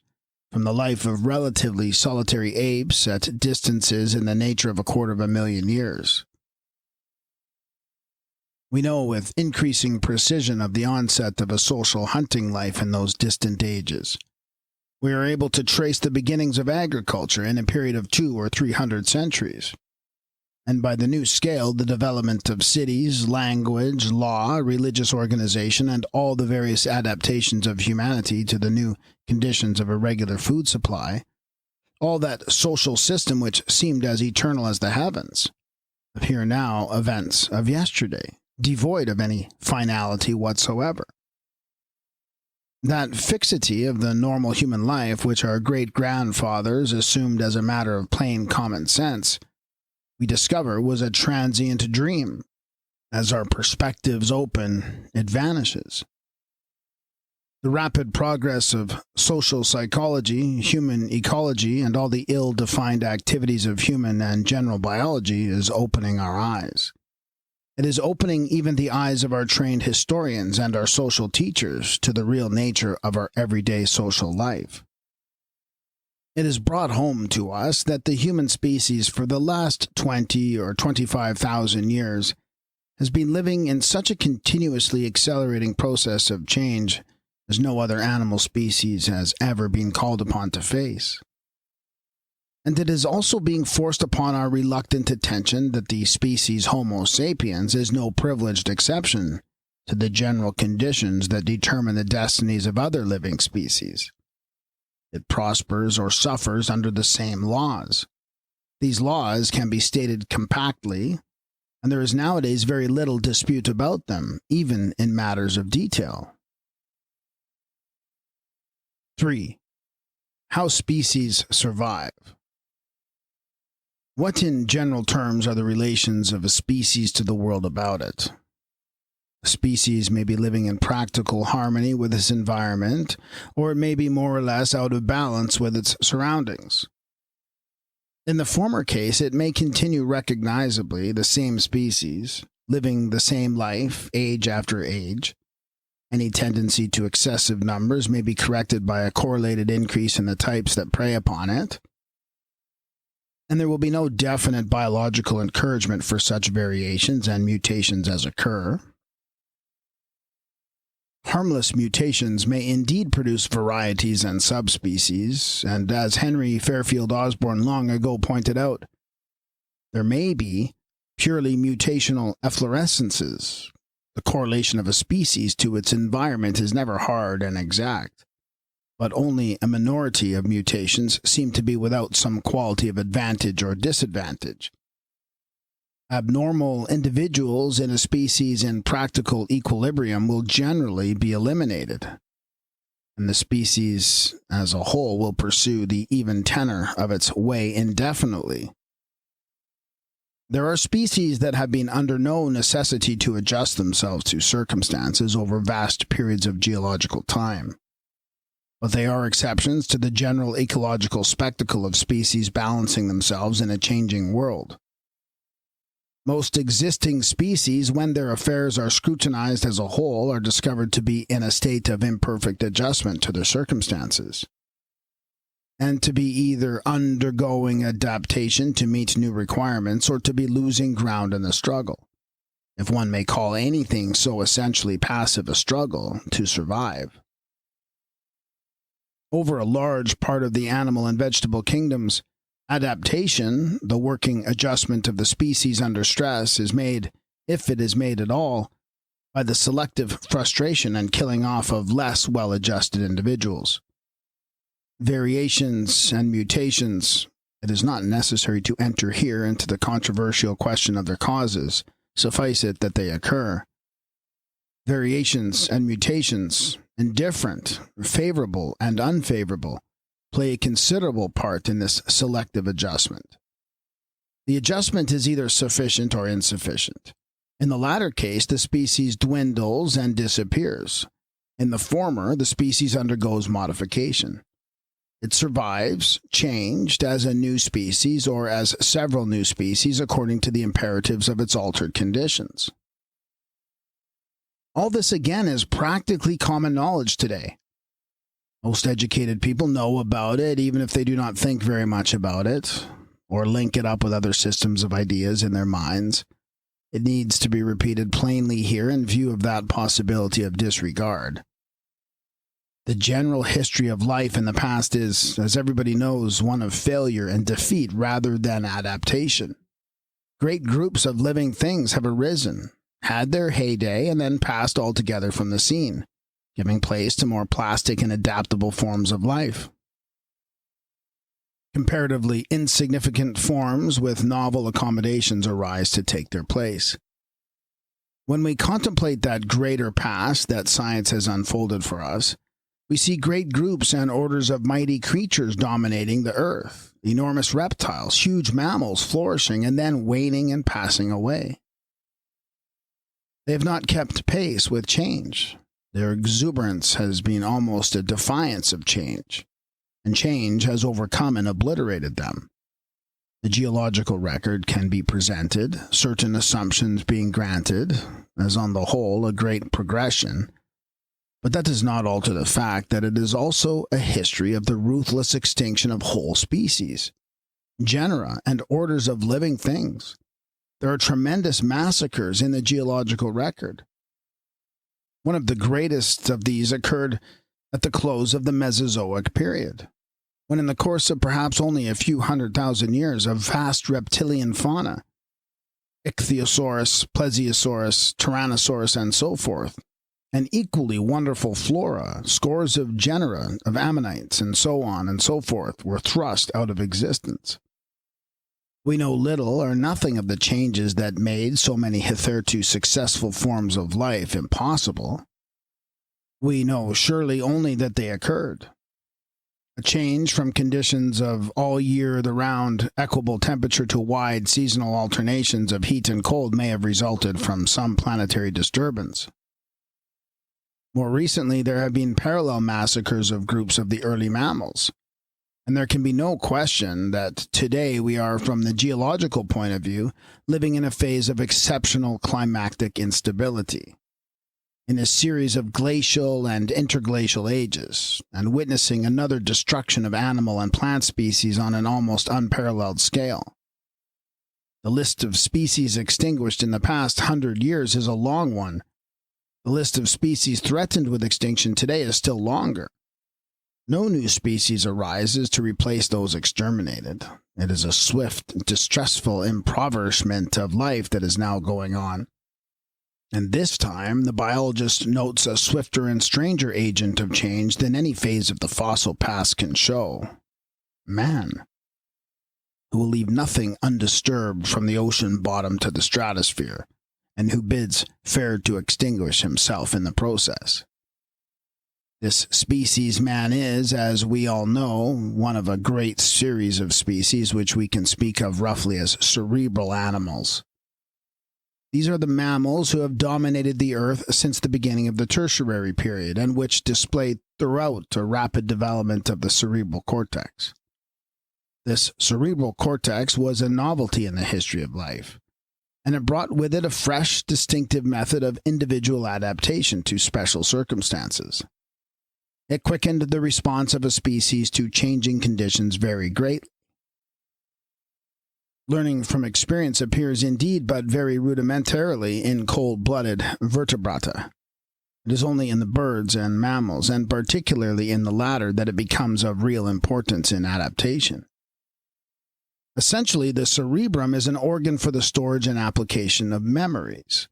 from the life of relatively solitary apes at distances in the nature of 250,000 years. We know with increasing precision of the onset of a social hunting life in those distant ages. We are able to trace the beginnings of agriculture in a period of 200 or 300 centuries. And by the new scale, the development of cities, language, law, religious organization, and all the various adaptations of humanity to the new conditions of a regular food supply, all that social system which seemed as eternal as the heavens, appear now events of yesterday, devoid of any finality whatsoever. That fixity of the normal human life which our great-grandfathers assumed as a matter of plain common sense, we discover was a transient dream. As our perspectives open, it vanishes. The rapid progress of social psychology, human ecology, and all the ill-defined activities of human and general biology is opening our eyes. It is opening even the eyes of our trained historians and our social teachers to the real nature of our everyday social life. It is brought home to us that the human species for the last 20 or 25,000 years has been living in such a continuously accelerating process of change as no other animal species has ever been called upon to face. And it is also being forced upon our reluctant attention that the species Homo Sapiens is no privileged exception to the general conditions that determine the destinies of other living species. It prospers or suffers under the same laws. These laws can be stated compactly, and there is nowadays very little dispute about them, even in matters of detail. 3. How species survive. What in general terms are the relations of a species to the world about it? A species may be living in practical harmony with its environment, or it may be more or less out of balance with its surroundings. In the former case, it may continue recognizably the same species, living the same life, age after age. Any tendency to excessive numbers may be corrected by a correlated increase in the types that prey upon it. And there will be no definite biological encouragement for such variations and mutations as occur. Harmless mutations may indeed produce varieties and subspecies, and as Henry Fairfield Osborn long ago pointed out, there may be purely mutational efflorescences. The correlation of a species to its environment is never hard and exact, but only a minority of mutations seem to be without some quality of advantage or disadvantage. Abnormal individuals in a species in practical equilibrium will generally be eliminated, and the species as a whole will pursue the even tenor of its way indefinitely. There are species that have been under no necessity to adjust themselves to circumstances over vast periods of geological time, but they are exceptions to the general ecological spectacle of species balancing themselves in a changing world. Most existing species, when their affairs are scrutinized as a whole, are discovered to be in a state of imperfect adjustment to their circumstances, and to be either undergoing adaptation to meet new requirements or to be losing ground in the struggle, if one may call anything so essentially passive a struggle, to survive. Over a large part of the animal and vegetable kingdoms, adaptation, the working adjustment of the species under stress, is made, if it is made at all, by the selective frustration and killing off of less well-adjusted individuals. Variations and mutations, it is not necessary to enter here into the controversial question of their causes, suffice it that they occur. Variations and mutations, indifferent, favorable, and unfavorable, play a considerable part in this selective adjustment. The adjustment is either sufficient or insufficient. In the latter case, the species dwindles and disappears. In the former, the species undergoes modification. It survives, changed as a new species or as several new species according to the imperatives of its altered conditions. All this again is practically common knowledge today. Most educated people know about it, even if they do not think very much about it, or link it up with other systems of ideas in their minds. It needs to be repeated plainly here in view of that possibility of disregard. The general history of life in the past is, as everybody knows, one of failure and defeat rather than adaptation. Great groups of living things have arisen, had their heyday, and then passed altogether from the scene, giving place to more plastic and adaptable forms of life. Comparatively insignificant forms with novel accommodations arise to take their place. When we contemplate that greater past that science has unfolded for us, we see great groups and orders of mighty creatures dominating the earth, enormous reptiles, huge mammals flourishing and then waning and passing away. They have not kept pace with change. Their exuberance has been almost a defiance of change, and change has overcome and obliterated them. The geological record can be presented, certain assumptions being granted, as on the whole a great progression, but that does not alter the fact that it is also a history of the ruthless extinction of whole species, genera, and orders of living things. There are tremendous massacres in the geological record. One of the greatest of these occurred at the close of the Mesozoic period, when in the course of perhaps only a few 100,000 years, a vast reptilian fauna, Ichthyosaurus, Plesiosaurus, Tyrannosaurus, and so forth, an equally wonderful flora, scores of genera of ammonites, and so on and so forth, were thrust out of existence. We know little or nothing of the changes that made so many hitherto successful forms of life impossible. We know surely only that they occurred. A change from conditions of all-year-round equable temperature to wide seasonal alternations of heat and cold may have resulted from some planetary disturbance. More recently, there have been parallel massacres of groups of the early mammals, and there can be no question that today we are, from the geological point of view, living in a phase of exceptional climactic instability, in a series of glacial and interglacial ages, and witnessing another destruction of animal and plant species on an almost unparalleled scale. The list of species extinguished in the past 100 years is a long one. The list of species threatened with extinction today is still longer. No new species arises to replace those exterminated. It is a swift, distressful impoverishment of life that is now going on. And this time, the biologist notes a swifter and stranger agent of change than any phase of the fossil past can show: man. who will leave nothing undisturbed from the ocean bottom to the stratosphere, and who bids fair to extinguish himself in the process. This species man is, as we all know, one of a great series of species which we can speak of roughly as cerebral animals. These are the mammals who have dominated the earth since the beginning of the Tertiary period, and which display throughout a rapid development of the cerebral cortex. This cerebral cortex was a novelty in the history of life, and it brought with it a fresh, distinctive method of individual adaptation to special circumstances. It quickened the response of a species to changing conditions very greatly. Learning from experience appears indeed but very rudimentarily in cold-blooded vertebrata. It is only in the birds and mammals, and particularly in the latter, that it becomes of real importance in adaptation. Essentially, the cerebrum is an organ for the storage and application of memories.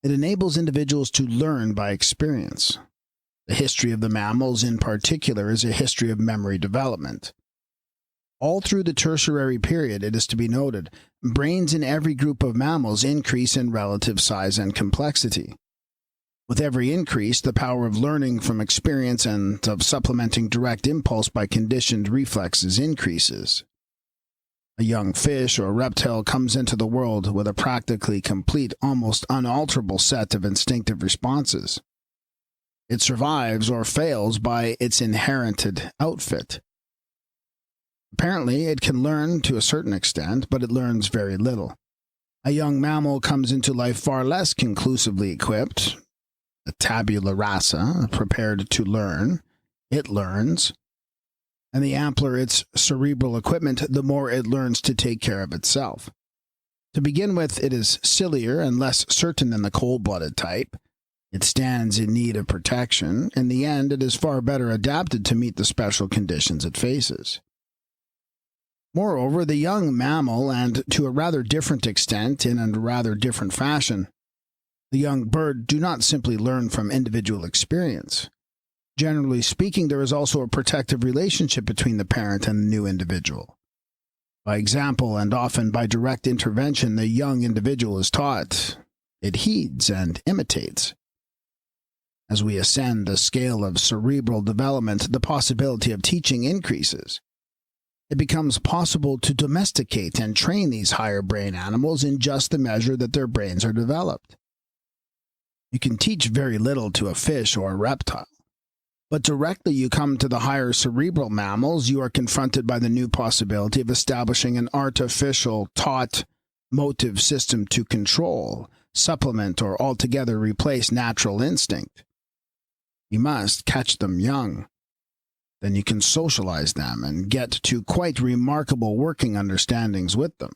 It enables individuals to learn by experience. The history of the mammals, in particular, is a history of memory development. All through the Tertiary period, it is to be noted, brains in every group of mammals increase in relative size and complexity. With every increase, the power of learning from experience and of supplementing direct impulse by conditioned reflexes increases. A young fish or reptile comes into the world with a practically complete, almost unalterable set of instinctive responses. It survives or fails by its inherited outfit. Apparently, it can learn to a certain extent, but it learns very little. A young mammal comes into life far less conclusively equipped, a tabula rasa, prepared to learn. It learns. And the ampler its cerebral equipment, the more it learns to take care of itself. To begin with, it is sillier and less certain than the cold-blooded type. It stands in need of protection. In the end, it is far better adapted to meet the special conditions it faces. Moreover, the young mammal, and to a rather different extent, in a rather different fashion, the young bird do not simply learn from individual experience. Generally speaking, there is also a protective relationship between the parent and the new individual. By example, and often by direct intervention, the young individual is taught. It heeds and imitates. As we ascend the scale of cerebral development, the possibility of teaching increases. It becomes possible to domesticate and train these higher brain animals in just the measure that their brains are developed. You can teach very little to a fish or a reptile. But directly you come to the higher cerebral mammals, you are confronted by the new possibility of establishing an artificial, taught, motive system to control, supplement, or altogether replace natural instinct. You must catch them young. Then you can socialize them and get to quite remarkable working understandings with them.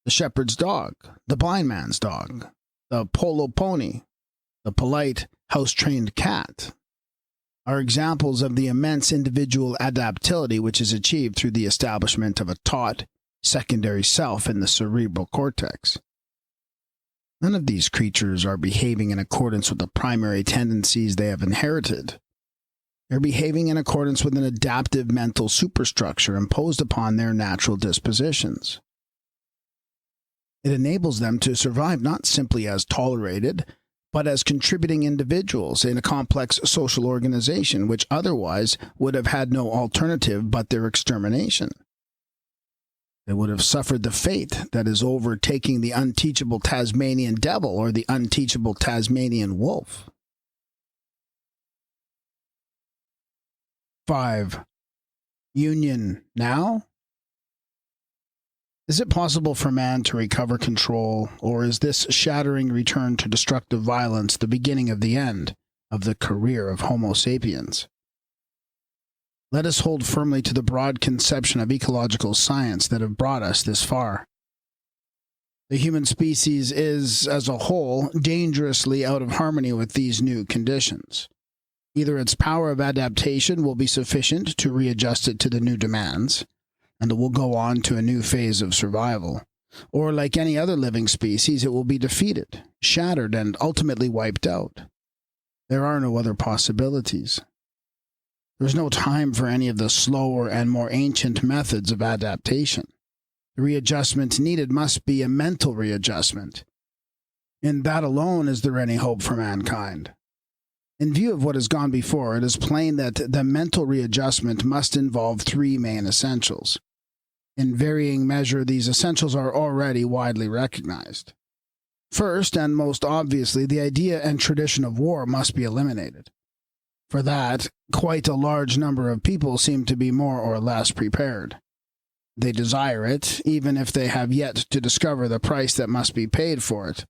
The shepherd's dog, the blind man's dog, the polo pony, the polite, house-trained cat, are examples of the immense individual adaptability which is achieved through the establishment of a taught, secondary self in the cerebral cortex. None of these creatures are behaving in accordance with the primary tendencies they have inherited. They're behaving in accordance with an adaptive mental superstructure imposed upon their natural dispositions. It enables them to survive not simply as tolerated, but as contributing individuals in a complex social organization which otherwise would have had no alternative but their extermination. They would have suffered the fate that is overtaking the unteachable Tasmanian devil or the unteachable Tasmanian wolf. 5. Union now? Is it possible for man to recover control, or is this shattering return to destructive violence the beginning of the end of the career of Homo Sapiens? Let us hold firmly to the broad conception of ecological science that have brought us this far. The human species is, as a whole, dangerously out of harmony with these new conditions. Either its power of adaptation will be sufficient to readjust it to the new demands, and it will go on to a new phase of survival, or like any other living species, it will be defeated, shattered, and ultimately wiped out. There are no other possibilities. There is no time for any of the slower and more ancient methods of adaptation. The readjustment needed must be a mental readjustment. In that alone is there any hope for mankind. In view of what has gone before, it is plain that the mental readjustment must involve three main essentials. In varying measure, these essentials are already widely recognized. First, and most obviously, the idea and tradition of war must be eliminated. For that, quite a large number of people seem to be more or less prepared. They desire it, even if they have yet to discover the price that must be paid for it.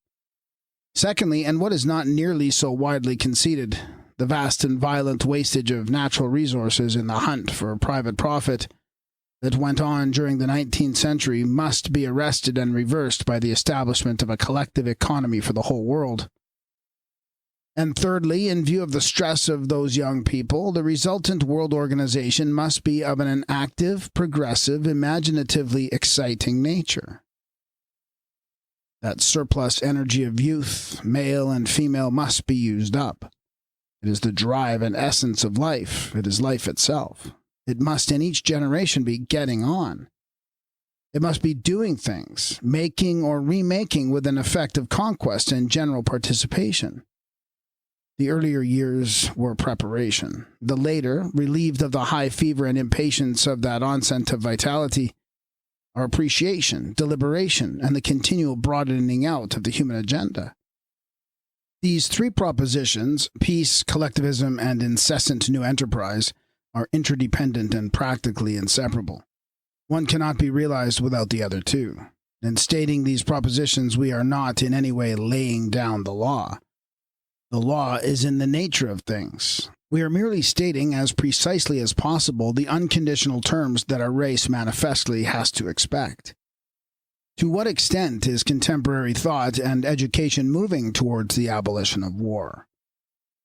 Secondly, and what is not nearly so widely conceded, the vast and violent wastage of natural resources in the hunt for private profit that went on during the 19th century must be arrested and reversed by the establishment of a collective economy for the whole world. And thirdly, in view of the stress of those young people, the resultant world organization must be of an active, progressive, imaginatively exciting nature. That surplus energy of youth, male and female, must be used up. It is the drive and essence of life. It is life itself. It must in each generation be getting on. It must be doing things, making or remaking with an effect of conquest and general participation. The earlier years were preparation. The later, relieved of the high fever and impatience of that onset of vitality, are appreciation, deliberation, and the continual broadening out of the human agenda. These three propositions, peace, collectivism, and incessant new enterprise, are interdependent and practically inseparable. One cannot be realized without the other two. In stating these propositions, we are not in any way laying down the law. The law is in the nature of things. We are merely stating as precisely as possible the unconditional terms that our race manifestly has to expect. To what extent is contemporary thought and education moving towards the abolition of war?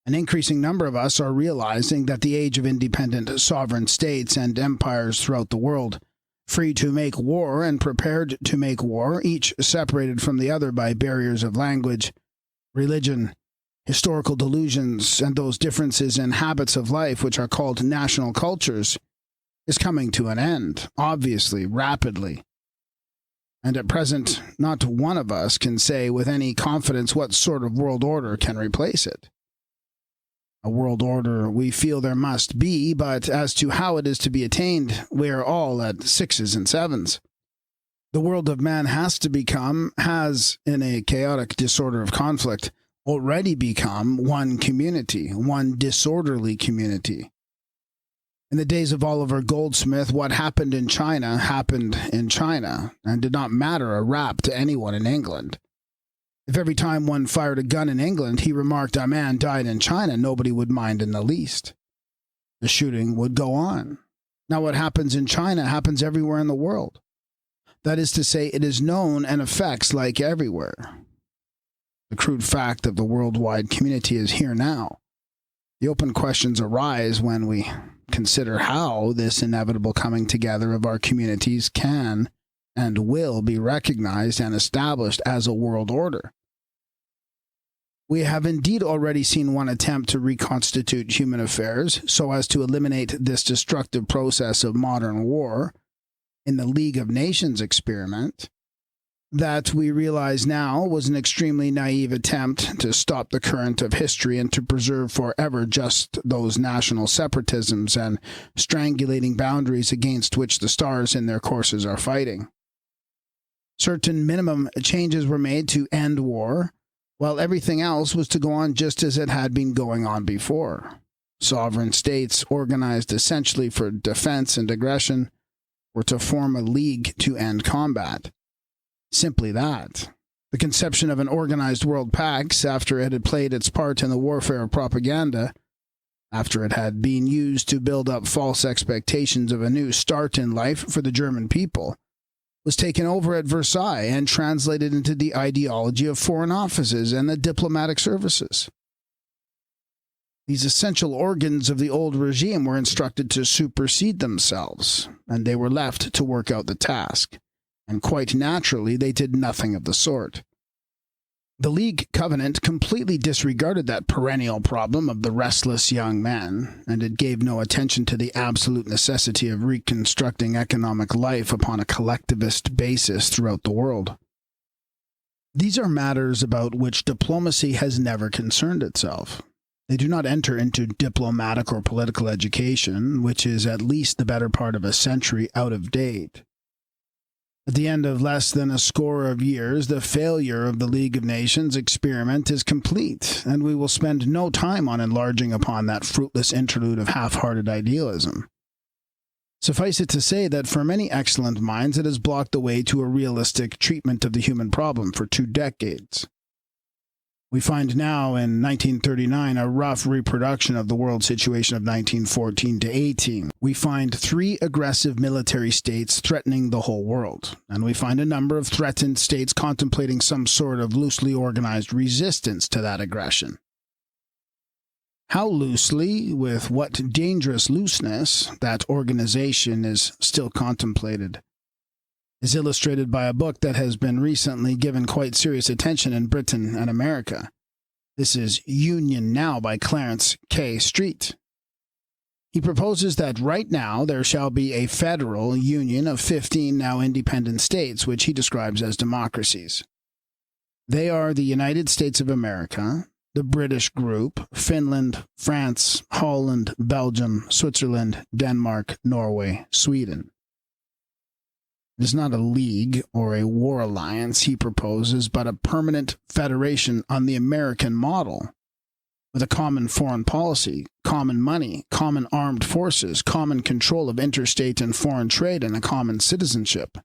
An increasing number of us are realizing that the age of independent sovereign states and empires throughout the world, free to make war and prepared to make war, each separated from the other by barriers of language, religion, historical delusions, and those differences in habits of life which are called national cultures, is coming to an end, obviously, rapidly. And at present, not one of us can say with any confidence what sort of world order can replace it. A world order we feel there must be, but as to how it is to be attained, we are all at sixes and sevens. The world of man has, in a chaotic disorder of conflict, already become one community, one disorderly community. In the days of Oliver Goldsmith, what happened in China, and did not matter a rap to anyone in England. If every time one fired a gun in England, he remarked a man died in China, nobody would mind in the least. The shooting would go on. Now what happens in China happens everywhere in the world. That is to say, it is known and affects like everywhere. The crude fact of the worldwide community is here now. The open questions arise when we consider how this inevitable coming together of our communities can and will be recognized and established as a world order. We have indeed already seen one attempt to reconstitute human affairs so as to eliminate this destructive process of modern war in the League of Nations experiment. That we realize now was an extremely naive attempt to stop the current of history and to preserve forever just those national separatisms and strangulating boundaries against which the stars in their courses are fighting. Certain minimum changes were made to end war, while everything else was to go on just as it had been going on before. Sovereign states, organized essentially for defense and aggression, were to form a league to end combat. Simply that. The conception of an organized world pax, after it had played its part in the warfare of propaganda, after it had been used to build up false expectations of a new start in life for the German people, was taken over at Versailles and translated into the ideology of foreign offices and the diplomatic services. These essential organs of the old regime were instructed to supersede themselves, and they were left to work out the task. And quite naturally, they did nothing of the sort. The League Covenant completely disregarded that perennial problem of the restless young man, and it gave no attention to the absolute necessity of reconstructing economic life upon a collectivist basis throughout the world. These are matters about which diplomacy has never concerned itself. They do not enter into diplomatic or political education, which is at least the better part of a century out of date. At the end of less than a score of years, the failure of the League of Nations experiment is complete, and we will spend no time on enlarging upon that fruitless interlude of half-hearted idealism. Suffice it to say that for many excellent minds it has blocked the way to a realistic treatment of the human problem for 2 decades. We find now in 1939 a rough reproduction of the world situation of 1914 to 18. We find 3 aggressive military states threatening the whole world, and we find a number of threatened states contemplating some sort of loosely organized resistance to that aggression. How loosely, with what dangerous looseness, that organization is still contemplated is illustrated by a book that has been recently given quite serious attention in Britain and America. This is Union Now by Clarence K. Street. He proposes that right now there shall be a federal union of 15 now independent states, which he describes as democracies. They are the United States of America, the British Group, Finland, France, Holland, Belgium, Switzerland, Denmark, Norway, Sweden. It is not a league or a war alliance he proposes, but a permanent federation on the American model, with a common foreign policy, common money, common armed forces, common control of interstate and foreign trade, and a common citizenship.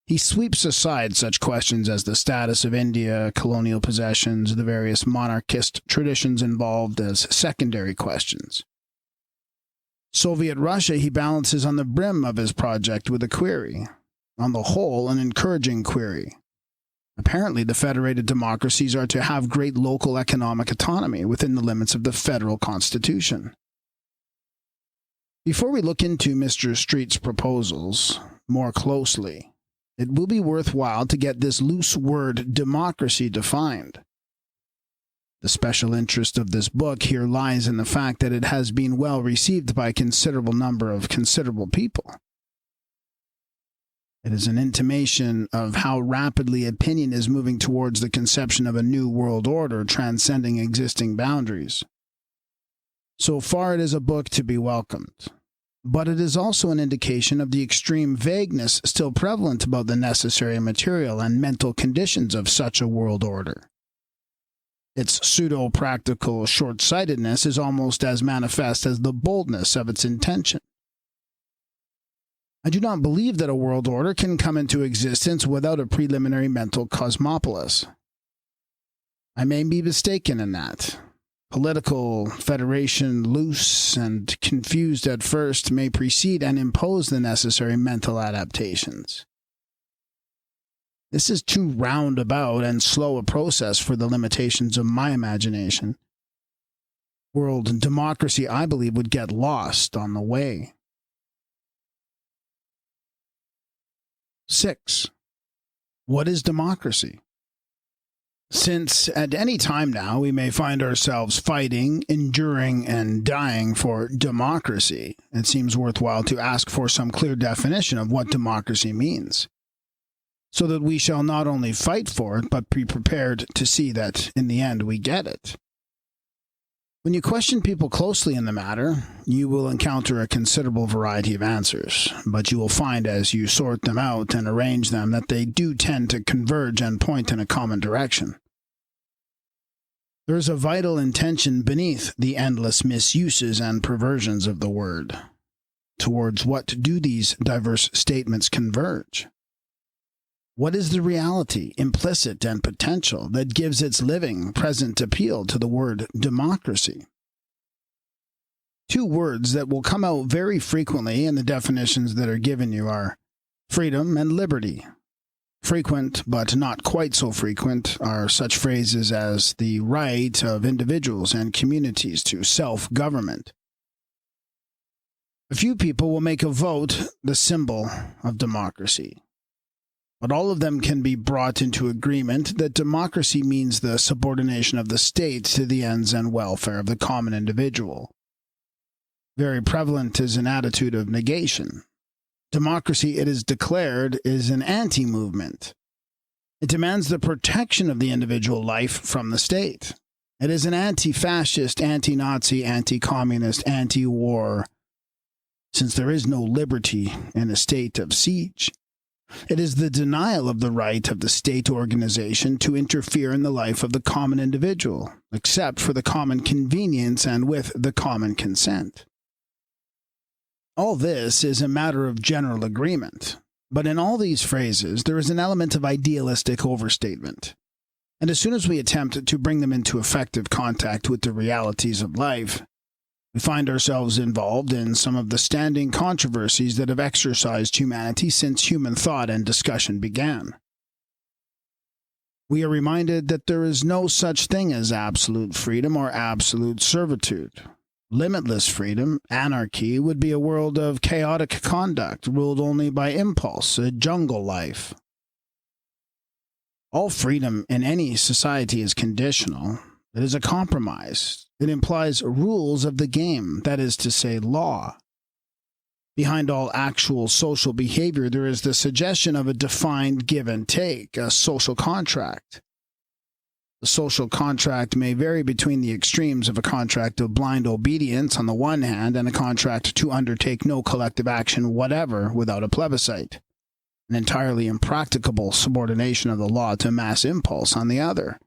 He sweeps aside such questions as the status of India, colonial possessions, the various monarchist traditions involved as secondary questions. Soviet Russia he balances on the brim of his project with a query. On the whole, an encouraging query. Apparently, the federated democracies are to have great local economic autonomy within the limits of the federal constitution. Before we look into Mr. Street's proposals more closely, it will be worthwhile to get this loose word democracy defined. The special interest of this book here lies in the fact that it has been well received by a considerable number of considerable people. It is an intimation of how rapidly opinion is moving towards the conception of a new world order transcending existing boundaries. So far it is a book to be welcomed, but it is also an indication of the extreme vagueness still prevalent about the necessary material and mental conditions of such a world order. Its pseudo-practical short-sightedness is almost as manifest as the boldness of its intention. I do not believe that a world order can come into existence without a preliminary mental cosmopolis. I may be mistaken in that. Political federation, loose and confused at first, may precede and impose the necessary mental adaptations. This is too roundabout and slow a process for the limitations of my imagination. World democracy, I believe, would get lost on the way. 6. What is democracy? Since at any time now we may find ourselves fighting, enduring, and dying for democracy, it seems worthwhile to ask for some clear definition of what democracy means, so that we shall not only fight for it, but be prepared to see that in the end we get it. When you question people closely in the matter, you will encounter a considerable variety of answers, but you will find as you sort them out and arrange them that they do tend to converge and point in a common direction. There is a vital intention beneath the endless misuses and perversions of the word. Towards what do these diverse statements converge? What is the reality, implicit and potential, that gives its living, present appeal to the word democracy? 2 words that will come out very frequently in the definitions that are given you are freedom and liberty. Frequent, but not quite so frequent, are such phrases as the right of individuals and communities to self-government. A few people will make a vote the symbol of democracy. But all of them can be brought into agreement that democracy means the subordination of the state to the ends and welfare of the common individual. Very prevalent is an attitude of negation. Democracy, it is declared, is an anti-movement. It demands the protection of the individual life from the state. It is an anti-fascist, anti-Nazi, anti-communist, anti-war, since there is no liberty in a state of siege. It is the denial of the right of the state organization to interfere in the life of the common individual, except for the common convenience and with the common consent. All this is a matter of general agreement, but in all these phrases there is an element of idealistic overstatement. And as soon as we attempt to bring them into effective contact with the realities of life, we find ourselves involved in some of the standing controversies that have exercised humanity since human thought and discussion began. We are reminded that there is no such thing as absolute freedom or absolute servitude. Limitless freedom, anarchy, would be a world of chaotic conduct ruled only by impulse, a jungle life. All freedom in any society is conditional. It is a compromise. It implies rules of the game, that is to say, law. Behind all actual social behavior, there is the suggestion of a defined give and take, a social contract. The social contract may vary between the extremes of a contract of blind obedience on the one hand and a contract to undertake no collective action whatever without a plebiscite, an entirely impracticable subordination of the law to mass impulse on the other.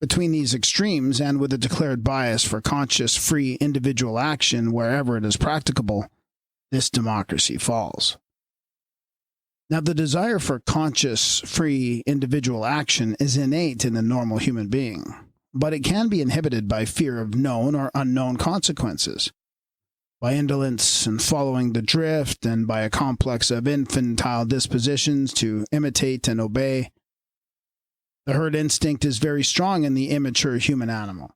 Between these extremes, and with a declared bias for conscious, free individual action wherever it is practicable, this democracy falls. Now, the desire for conscious, free individual action is innate in the normal human being, but it can be inhibited by fear of known or unknown consequences, by indolence and following the drift, and by a complex of infantile dispositions to imitate and obey. The herd instinct is very strong in the immature human animal.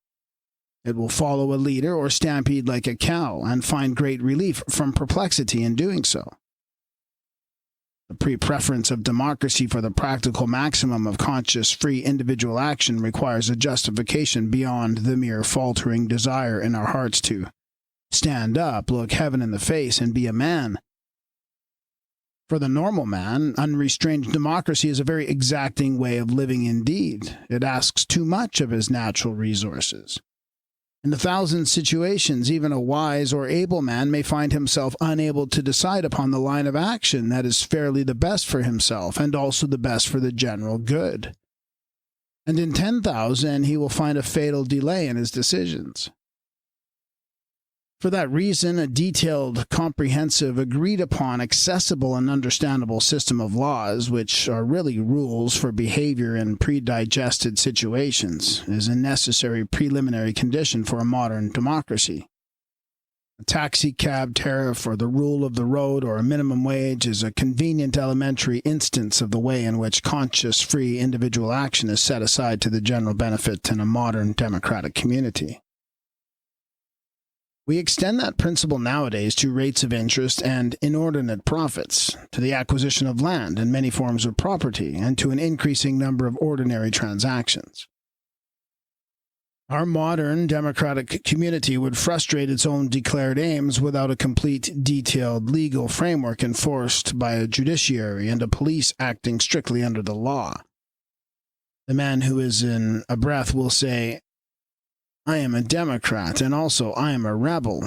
It will follow a leader or stampede like a cow and find great relief from perplexity in doing so. The pre-preference of democracy for the practical maximum of conscious, free individual action requires a justification beyond the mere faltering desire in our hearts to stand up, look heaven in the face, and be a man. For the normal man, unrestrained democracy is a very exacting way of living indeed. It asks too much of his natural resources. In 1,000 situations, even a wise or able man may find himself unable to decide upon the line of action that is fairly the best for himself and also the best for the general good. And in 10,000, he will find a fatal delay in his decisions. For that reason, a detailed, comprehensive, agreed-upon, accessible, and understandable system of laws, which are really rules for behavior in pre-digested situations, is a necessary preliminary condition for a modern democracy. A taxicab tariff or the rule of the road or a minimum wage is a convenient elementary instance of the way in which conscious, free individual action is set aside to the general benefit in a modern democratic community. We extend that principle nowadays to rates of interest and inordinate profits, to the acquisition of land and many forms of property, and to an increasing number of ordinary transactions. Our modern democratic community would frustrate its own declared aims without a complete, detailed legal framework enforced by a judiciary and a police acting strictly under the law. The man who is in a breath will say, "I am a Democrat, and also I am a rebel,"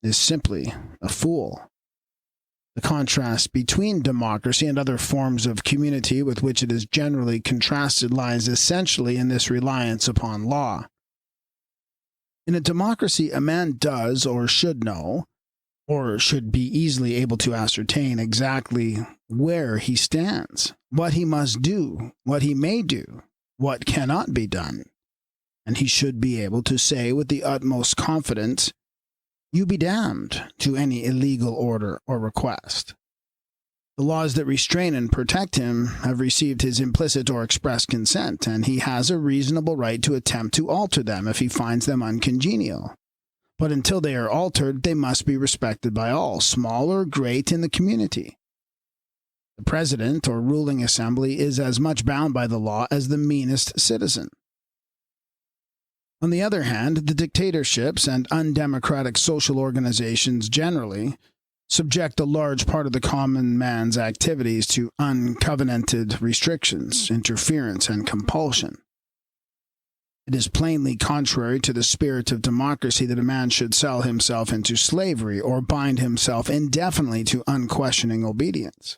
is simply a fool. The contrast between democracy and other forms of community with which it is generally contrasted lies essentially in this reliance upon law. In a democracy, a man does or should know, or should be easily able to ascertain exactly where he stands, what he must do, what he may do, what cannot be done. And he should be able to say with the utmost confidence, "You be damned," to any illegal order or request. The laws that restrain and protect him have received his implicit or express consent, and he has a reasonable right to attempt to alter them if he finds them uncongenial. But until they are altered, they must be respected by all, small or great, in the community. The president or ruling assembly is as much bound by the law as the meanest citizen. On the other hand, the dictatorships and undemocratic social organizations generally subject a large part of the common man's activities to uncovenanted restrictions, interference, and compulsion. It is plainly contrary to the spirit of democracy that a man should sell himself into slavery or bind himself indefinitely to unquestioning obedience.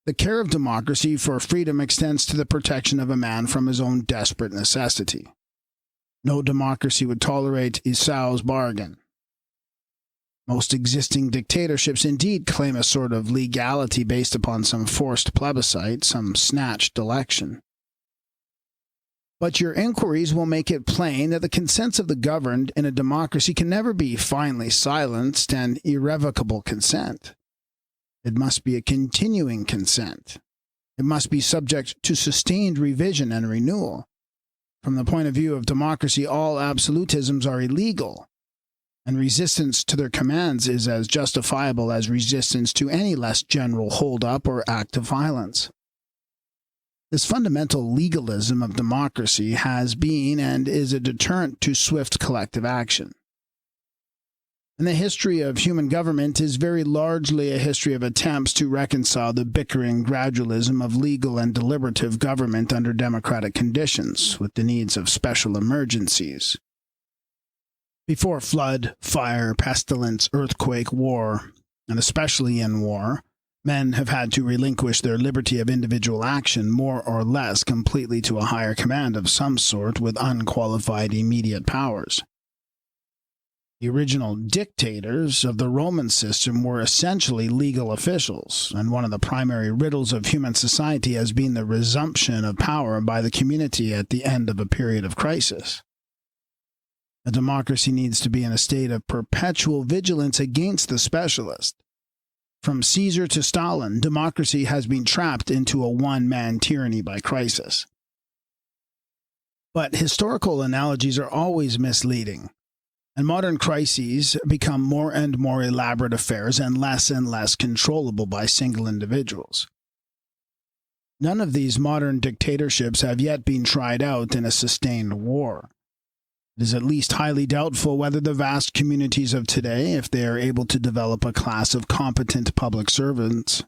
The care of democracy for freedom extends to the protection of a man from his own desperate necessity. No democracy would tolerate Esau's bargain. Most existing dictatorships indeed claim a sort of legality based upon some forced plebiscite, some snatched election. But your inquiries will make it plain that the consents of the governed in a democracy can never be finally silenced and irrevocable consent. It must be a continuing consent. It must be subject to sustained revision and renewal. From the point of view of democracy, all absolutisms are illegal, and resistance to their commands is as justifiable as resistance to any less general hold-up or act of violence. This fundamental legalism of democracy has been and is a deterrent to swift collective action. And the history of human government is very largely a history of attempts to reconcile the bickering gradualism of legal and deliberative government under democratic conditions with the needs of special emergencies. Before flood, fire, pestilence, earthquake, war, and especially in war, men have had to relinquish their liberty of individual action more or less completely to a higher command of some sort with unqualified immediate powers. The original dictators of the Roman system were essentially legal officials, and one of the primary riddles of human society has been the resumption of power by the community at the end of a period of crisis. A democracy needs to be in a state of perpetual vigilance against the specialist. From Caesar to Stalin, democracy has been trapped into a one-man tyranny by crisis. But historical analogies are always misleading, and modern crises become more and more elaborate affairs and less controllable by single individuals. None of these modern dictatorships have yet been tried out in a sustained war. It is at least highly doubtful whether the vast communities of today, if they are able to develop a class of competent public servants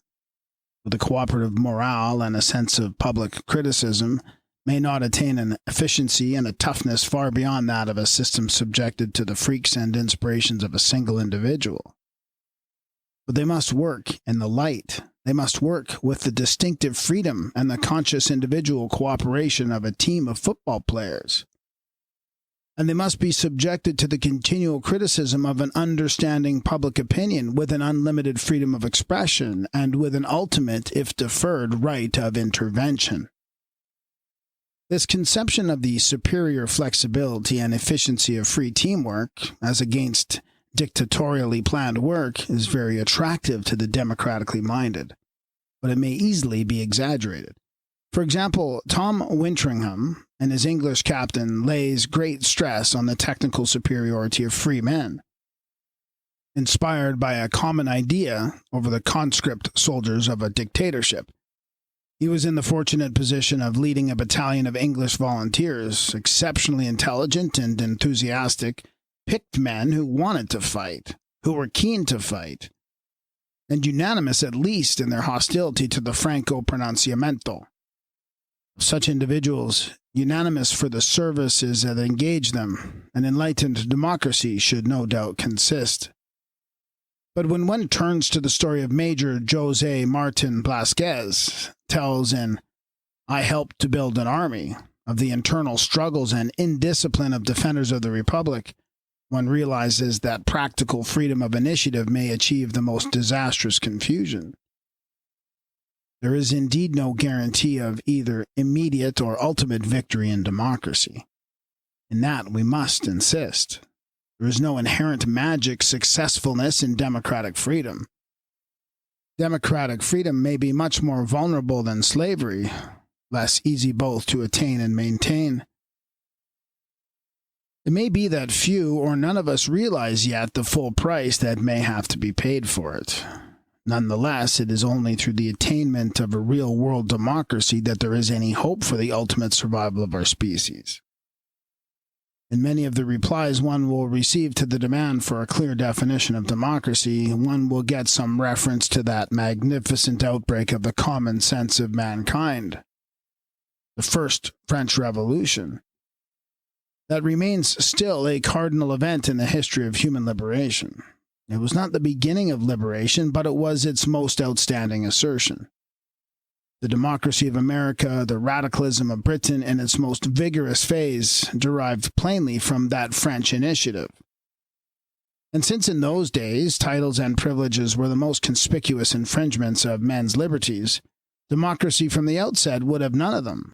with a cooperative morale and a sense of public criticism, may not attain an efficiency and a toughness far beyond that of a system subjected to the freaks and inspirations of a single individual. But they must work in the light. They must work with the distinctive freedom and the conscious individual cooperation of a team of football players. And they must be subjected to the continual criticism of an understanding public opinion with an unlimited freedom of expression and with an ultimate, if deferred, right of intervention. This conception of the superior flexibility and efficiency of free teamwork, as against dictatorially planned work, is very attractive to the democratically minded, but it may easily be exaggerated. For example, Tom Wintringham and his English captain lays great stress on the technical superiority of free men, inspired by a common idea over the conscript soldiers of a dictatorship. He was in the fortunate position of leading a battalion of English volunteers, exceptionally intelligent and enthusiastic, picked men who wanted to fight, who were keen to fight, and unanimous at least in their hostility to the Franco pronunciamento. Such individuals, unanimous for the services that engage them, an enlightened democracy should no doubt consist. But when one turns to the story of Major José Martin Blasquez, tells in I Helped to Build an Army of the internal struggles and indiscipline of defenders of the Republic, one realizes that practical freedom of initiative may achieve the most disastrous confusion. There is indeed no guarantee of either immediate or ultimate victory in democracy. In that we must insist. There is no inherent magic successfulness in democratic freedom. Democratic freedom may be much more vulnerable than slavery, less easy both to attain and maintain. It may be that few or none of us realize yet the full price that may have to be paid for it. Nonetheless, it is only through the attainment of a real-world democracy that there is any hope for the ultimate survival of our species. In many of the replies one will receive to the demand for a clear definition of democracy, one will get some reference to that magnificent outbreak of the common sense of mankind, the First French Revolution, that remains still a cardinal event in the history of human liberation. It was not the beginning of liberation, but it was its most outstanding assertion. The democracy of America, the radicalism of Britain in its most vigorous phase, derived plainly from that French initiative. And since in those days titles and privileges were the most conspicuous infringements of men's liberties, democracy from the outset would have none of them.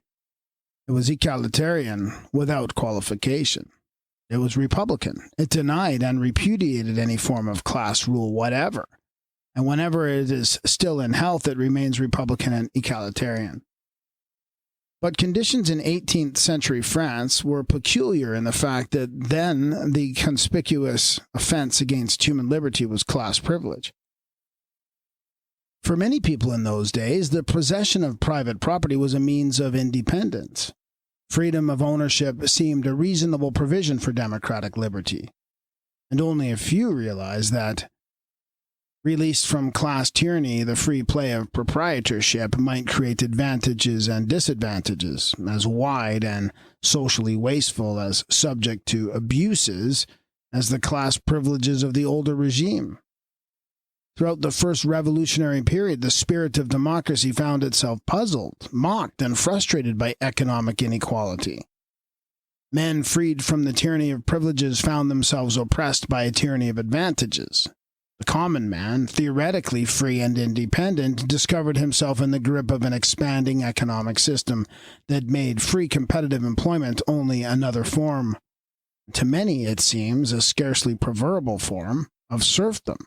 It was egalitarian without qualification. It was republican. It denied and repudiated any form of class rule whatever. And whenever it is still in health, it remains republican and egalitarian. But conditions in 18th century France were peculiar in the fact that then the conspicuous offense against human liberty was class privilege. For many people in those days, the possession of private property was a means of independence. Freedom of ownership seemed a reasonable provision for democratic liberty. And only a few realized that, released from class tyranny, the free play of proprietorship might create advantages and disadvantages, as wide and socially wasteful as subject to abuses as the class privileges of the older regime. Throughout the first revolutionary period, the spirit of democracy found itself puzzled, mocked, and frustrated by economic inequality. Men freed from the tyranny of privileges found themselves oppressed by a tyranny of advantages. The common man, theoretically free and independent, discovered himself in the grip of an expanding economic system that made free competitive employment only another form, to many it seems a scarcely preferable form, of serfdom.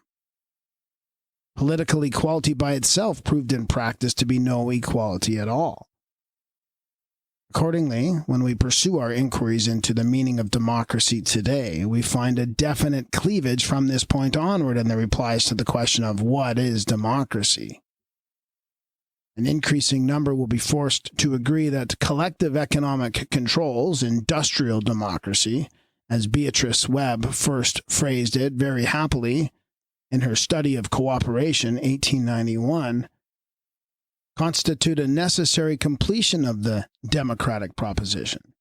Political equality by itself proved in practice to be no equality at all. Accordingly, when we pursue our inquiries into the meaning of democracy today, we find a definite cleavage from this point onward in the replies to the question of what is democracy. An increasing number will be forced to agree that collective economic controls, industrial democracy, as Beatrice Webb first phrased it very happily in her study of cooperation, 1891, constitute a necessary completion of the democratic proposition.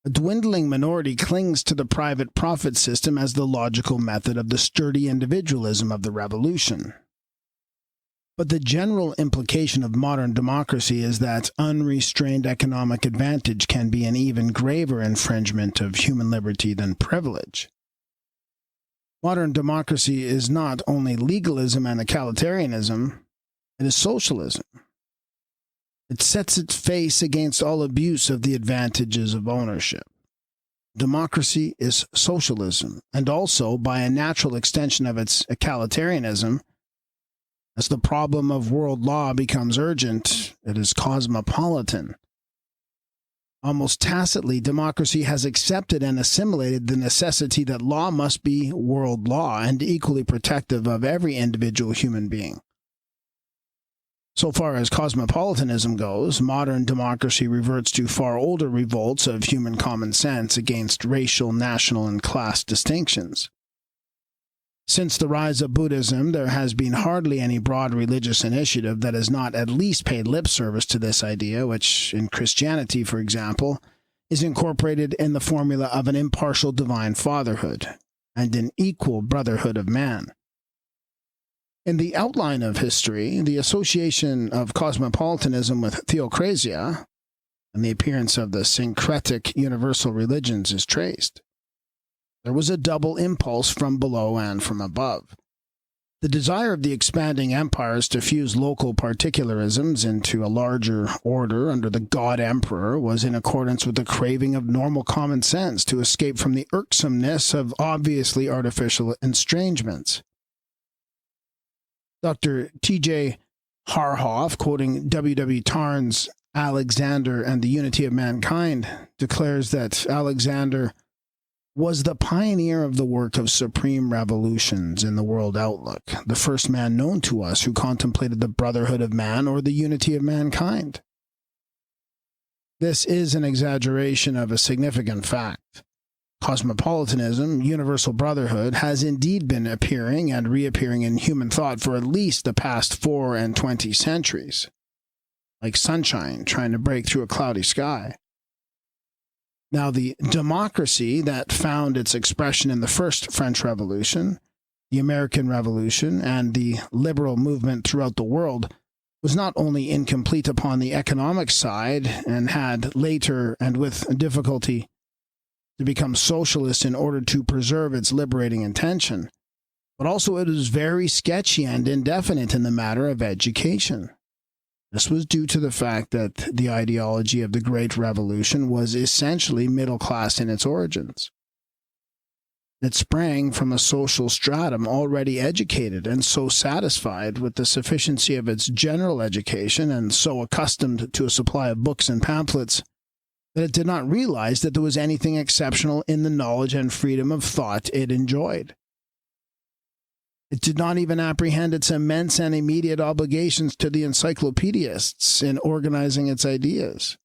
A dwindling minority clings to the private profit system as the logical method of the sturdy individualism of the revolution. But the general implication of modern democracy is that unrestrained economic advantage can be an even graver infringement of human liberty than privilege. Modern democracy is not only legalism and egalitarianism, it is socialism. It sets its face against all abuse of the advantages of ownership. Democracy is socialism, and also, by a natural extension of its egalitarianism, as the problem of world law becomes urgent, it is cosmopolitan. Almost tacitly, democracy has accepted and assimilated the necessity that law must be world law and equally protective of every individual human being. So far as cosmopolitanism goes, modern democracy reverts to far older revolts of human common sense against racial, national, and class distinctions. Since the rise of Buddhism, there has been hardly any broad religious initiative that has not at least paid lip service to this idea, which, in Christianity, for example, is incorporated in the formula of an impartial divine fatherhood and an equal brotherhood of man. In the outline of history, the association of cosmopolitanism with theocracia and the appearance of the syncretic universal religions is traced. There was a double impulse from below and from above. The desire of the expanding empires to fuse local particularisms into a larger order under the God Emperor was in accordance with the craving of normal common sense to escape from the irksomeness of obviously artificial estrangements. Dr. T.J. Harhoff, quoting W.W. Tarn's Alexander and the Unity of Mankind, declares that Alexander was the pioneer of the work of supreme revolutions in the world outlook, the first man known to us who contemplated the brotherhood of man or the unity of mankind. This is an exaggeration of a significant fact. Cosmopolitanism, universal brotherhood, has indeed been appearing and reappearing in human thought for at least the past 24 centuries, like sunshine trying to break through a cloudy sky. Now, the democracy that found its expression in the first French Revolution, the American Revolution, and the liberal movement throughout the world was not only incomplete upon the economic side and had later and with difficulty to become socialist in order to preserve its liberating intention, but also it was very sketchy and indefinite in the matter of education. This was due to the fact that the ideology of the Great Revolution was essentially middle class in its origins. It sprang from a social stratum already educated and so satisfied with the sufficiency of its general education and so accustomed to a supply of books and pamphlets that it did not realize that there was anything exceptional in the knowledge and freedom of thought it enjoyed. It did not even apprehend its immense and immediate obligations to the encyclopedists in organizing its ideas.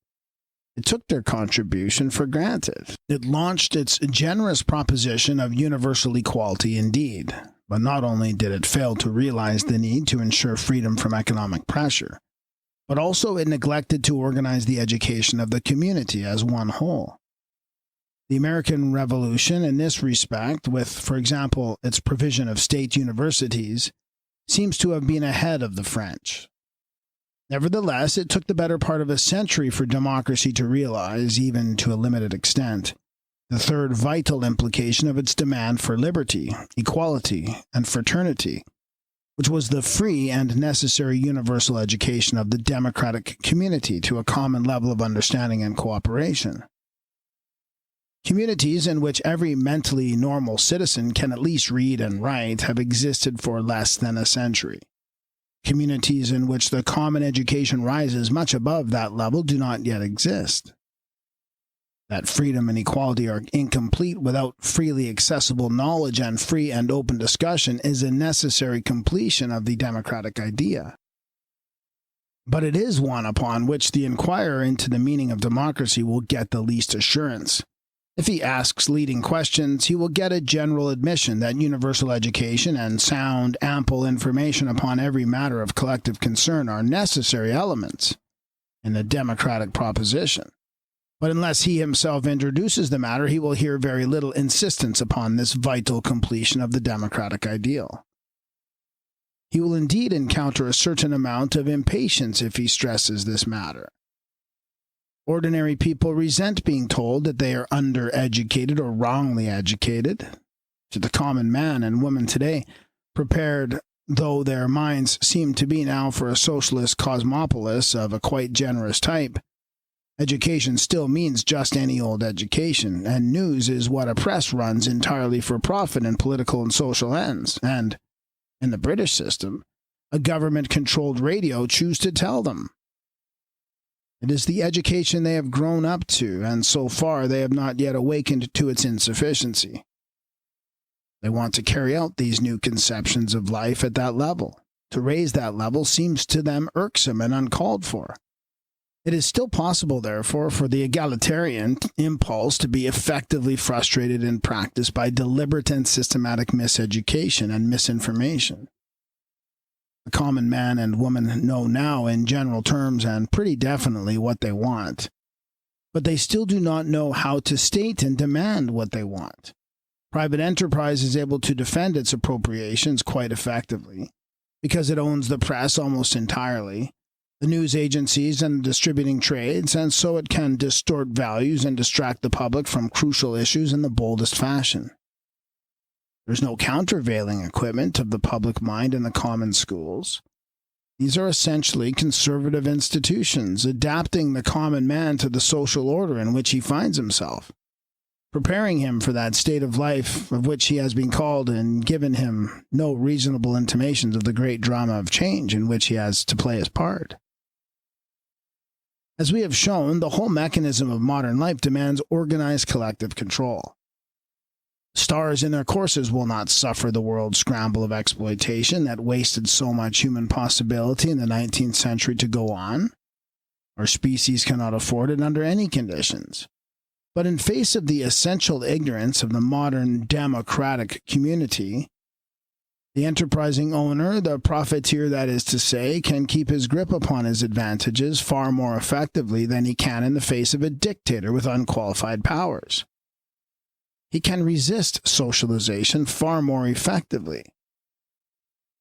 It took their contribution for granted. It launched its generous proposition of universal equality indeed, but not only did it fail to realize the need to ensure freedom from economic pressure, but also it neglected to organize the education of the community as one whole. The American Revolution, in this respect, with, for example, its provision of state universities, seems to have been ahead of the French. Nevertheless, it took the better part of a century for democracy to realize, even to a limited extent, the third vital implication of its demand for liberty, equality, and fraternity, which was the free and necessary universal education of the democratic community to a common level of understanding and cooperation. Communities in which every mentally normal citizen can at least read and write have existed for less than a century. Communities in which the common education rises much above that level do not yet exist. That freedom and equality are incomplete without freely accessible knowledge and free and open discussion is a necessary completion of the democratic idea. But it is one upon which the inquirer into the meaning of democracy will get the least assurance. If he asks leading questions, he will get a general admission that universal education and sound, ample information upon every matter of collective concern are necessary elements in the democratic proposition. But unless he himself introduces the matter, he will hear very little insistence upon this vital completion of the democratic ideal. He will indeed encounter a certain amount of impatience if he stresses this matter. Ordinary people resent being told that they are undereducated or wrongly educated. To the common man and woman today, prepared though their minds seem to be now for a socialist cosmopolis of a quite generous type, education still means just any old education, and news is what a press runs entirely for profit and political and social ends, and, in the British system, a government-controlled radio choose to tell them. It is the education they have grown up to, and so far they have not yet awakened to its insufficiency. They want to carry out these new conceptions of life at that level. To raise that level seems to them irksome and uncalled for. It is still possible, therefore, for the egalitarian impulse to be effectively frustrated in practice by deliberate and systematic miseducation and misinformation. The common man and woman know now in general terms and pretty definitely what they want, but they still do not know how to state and demand what they want. Private enterprise is able to defend its appropriations quite effectively, because it owns the press almost entirely, the news agencies and the distributing trades, and so it can distort values and distract the public from crucial issues in the boldest fashion. There's no countervailing equipment of the public mind in the common schools. These are essentially conservative institutions, adapting the common man to the social order in which he finds himself, preparing him for that state of life of which he has been called and given him no reasonable intimations of the great drama of change in which he has to play his part. As we have shown, the whole mechanism of modern life demands organized collective control. Stars in their courses will not suffer the world scramble of exploitation that wasted so much human possibility in the 19th century to go on. Our species cannot afford it under any conditions. But in face of the essential ignorance of the modern democratic community, the enterprising owner, the profiteer that is to say, can keep his grip upon his advantages far more effectively than he can in the face of a dictator with unqualified powers. He can resist socialization far more effectively.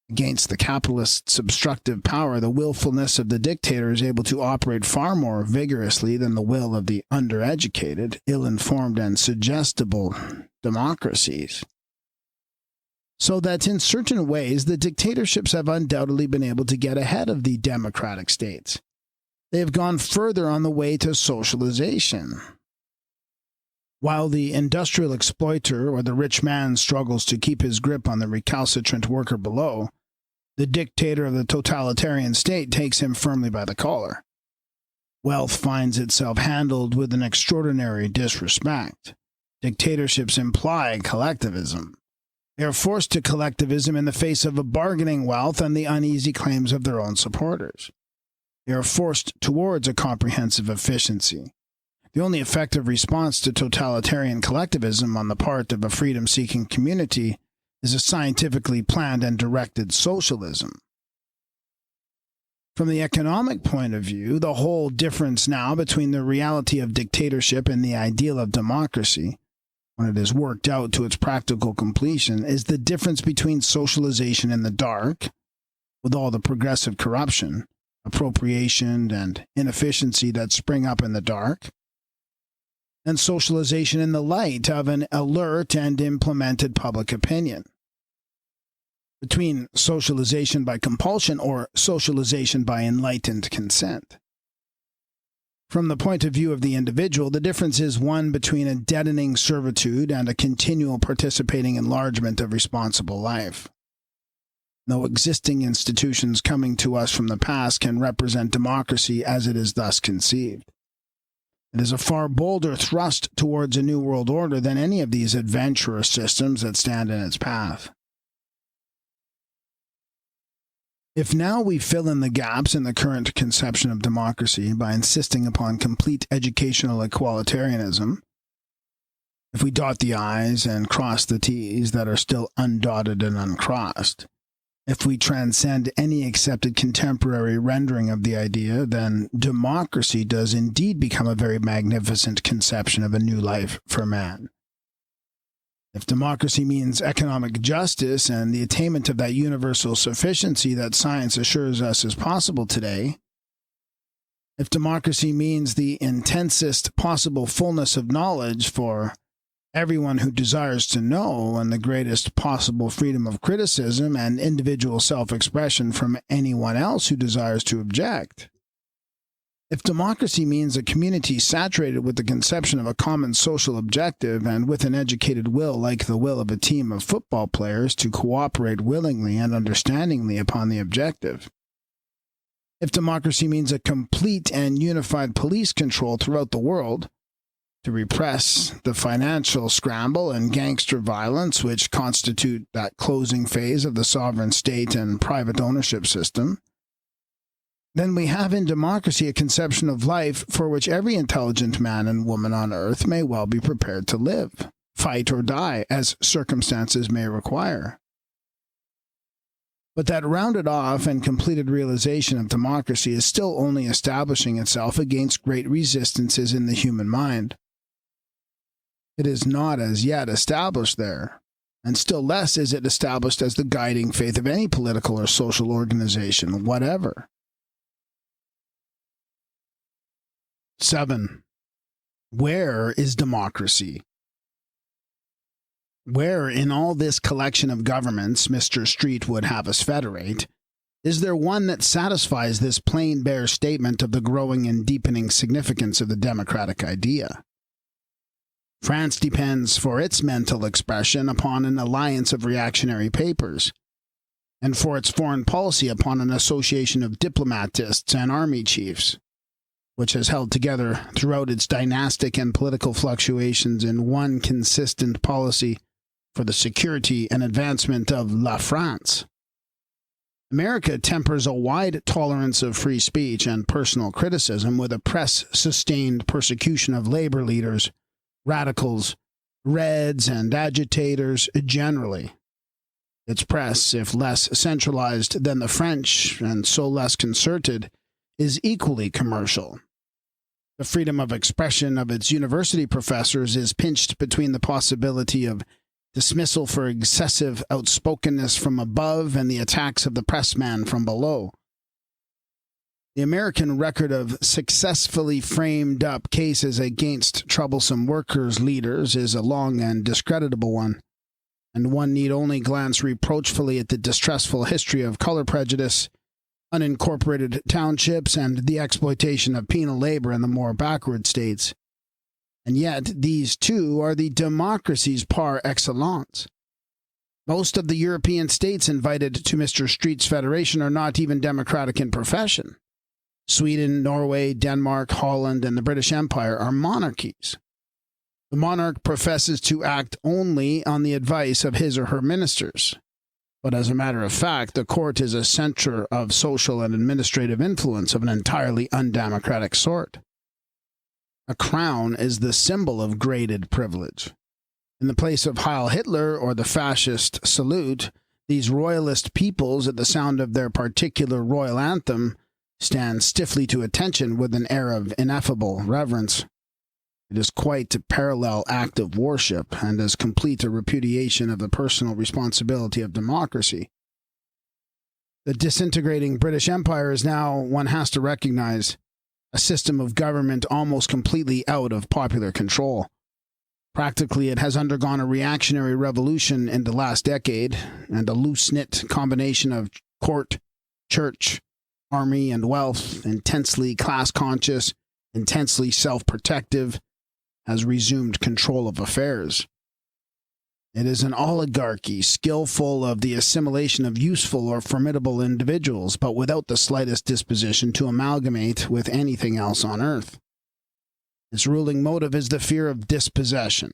Against the capitalist's obstructive power, the willfulness of the dictator is able to operate far more vigorously than the will of the undereducated, ill-informed, and suggestible democracies. So that in certain ways, the dictatorships have undoubtedly been able to get ahead of the democratic states. They have gone further on the way to socialization. While the industrial exploiter or the rich man struggles to keep his grip on the recalcitrant worker below, the dictator of the totalitarian state takes him firmly by the collar. Wealth finds itself handled with an extraordinary disrespect. Dictatorships imply collectivism. They are forced to collectivism in the face of a bargaining wealth and the uneasy claims of their own supporters. They are forced towards a comprehensive efficiency. The only effective response to totalitarian collectivism on the part of a freedom-seeking community is a scientifically planned and directed socialism. From the economic point of view, the whole difference now between the reality of dictatorship and the ideal of democracy, when it is worked out to its practical completion, is the difference between socialization in the dark, with all the progressive corruption, appropriation, and inefficiency that spring up in the dark, and socialization in the light of an alert and implemented public opinion. Between socialization by compulsion or socialization by enlightened consent. From the point of view of the individual, the difference is one between a deadening servitude and a continual participating enlargement of responsible life. No existing institutions coming to us from the past can represent democracy as it is thus conceived. It is a far bolder thrust towards a new world order than any of these adventurous systems that stand in its path. If now we fill in the gaps in the current conception of democracy by insisting upon complete educational equalitarianism, if we dot the I's and cross the T's that are still undotted and uncrossed, if we transcend any accepted contemporary rendering of the idea, then democracy does indeed become a very magnificent conception of a new life for man. If democracy means economic justice and the attainment of that universal sufficiency that science assures us is possible today, if democracy means the intensest possible fullness of knowledge for everyone who desires to know, and the greatest possible freedom of criticism and individual self-expression from anyone else who desires to object. If democracy means a community saturated with the conception of a common social objective and with an educated will like the will of a team of football players to cooperate willingly and understandingly upon the objective. If democracy means a complete and unified police control throughout the world, to repress the financial scramble and gangster violence which constitute that closing phase of the sovereign state and private ownership system, then we have in democracy a conception of life for which every intelligent man and woman on earth may well be prepared to live, fight or die, as circumstances may require. But that rounded off and completed realization of democracy is still only establishing itself against great resistances in the human mind. It is not as yet established there, and still less is it established as the guiding faith of any political or social organization whatever. 7. Where is democracy? Where in all this collection of governments Mr. Street would have us federate, is there one that satisfies this plain bare statement of the growing and deepening significance of the democratic idea? France depends for its mental expression upon an alliance of reactionary papers, and for its foreign policy upon an association of diplomatists and army chiefs, which has held together throughout its dynastic and political fluctuations in one consistent policy for the security and advancement of La France. America tempers a wide tolerance of free speech and personal criticism with a press-sustained persecution of labor leaders, radicals, Reds, and agitators generally. Its press, if less centralized than the French and so less concerted, is equally commercial. The freedom of expression of its university professors is pinched between the possibility of dismissal for excessive outspokenness from above and the attacks of the pressman from below. The American record of successfully framed up cases against troublesome workers' leaders is a long and discreditable one, and one need only glance reproachfully at the distressful history of color prejudice, unincorporated townships, and the exploitation of penal labor in the more backward states. And yet, these too are the democracies par excellence. Most of the European states invited to Mr. Street's federation are not even democratic in profession. Sweden, Norway, Denmark, Holland, and the British Empire are monarchies. The monarch professes to act only on the advice of his or her ministers. But as a matter of fact, the court is a center of social and administrative influence of an entirely undemocratic sort. A crown is the symbol of graded privilege. In the place of Heil Hitler or the fascist salute, these royalist peoples, at the sound of their particular royal anthem, stand stiffly to attention with an air of ineffable reverence. It is quite a parallel act of worship, and as complete a repudiation of the personal responsibility of democracy. The disintegrating British Empire is now, one has to recognize, a system of government almost completely out of popular control. Practically, it has undergone a reactionary revolution in the last decade, and a loose-knit combination of court, church, army, and wealth, intensely class-conscious, intensely self-protective, has resumed control of affairs. It is an oligarchy skillful of the assimilation of useful or formidable individuals, but without the slightest disposition to amalgamate with anything else on earth. Its ruling motive is the fear of dispossession.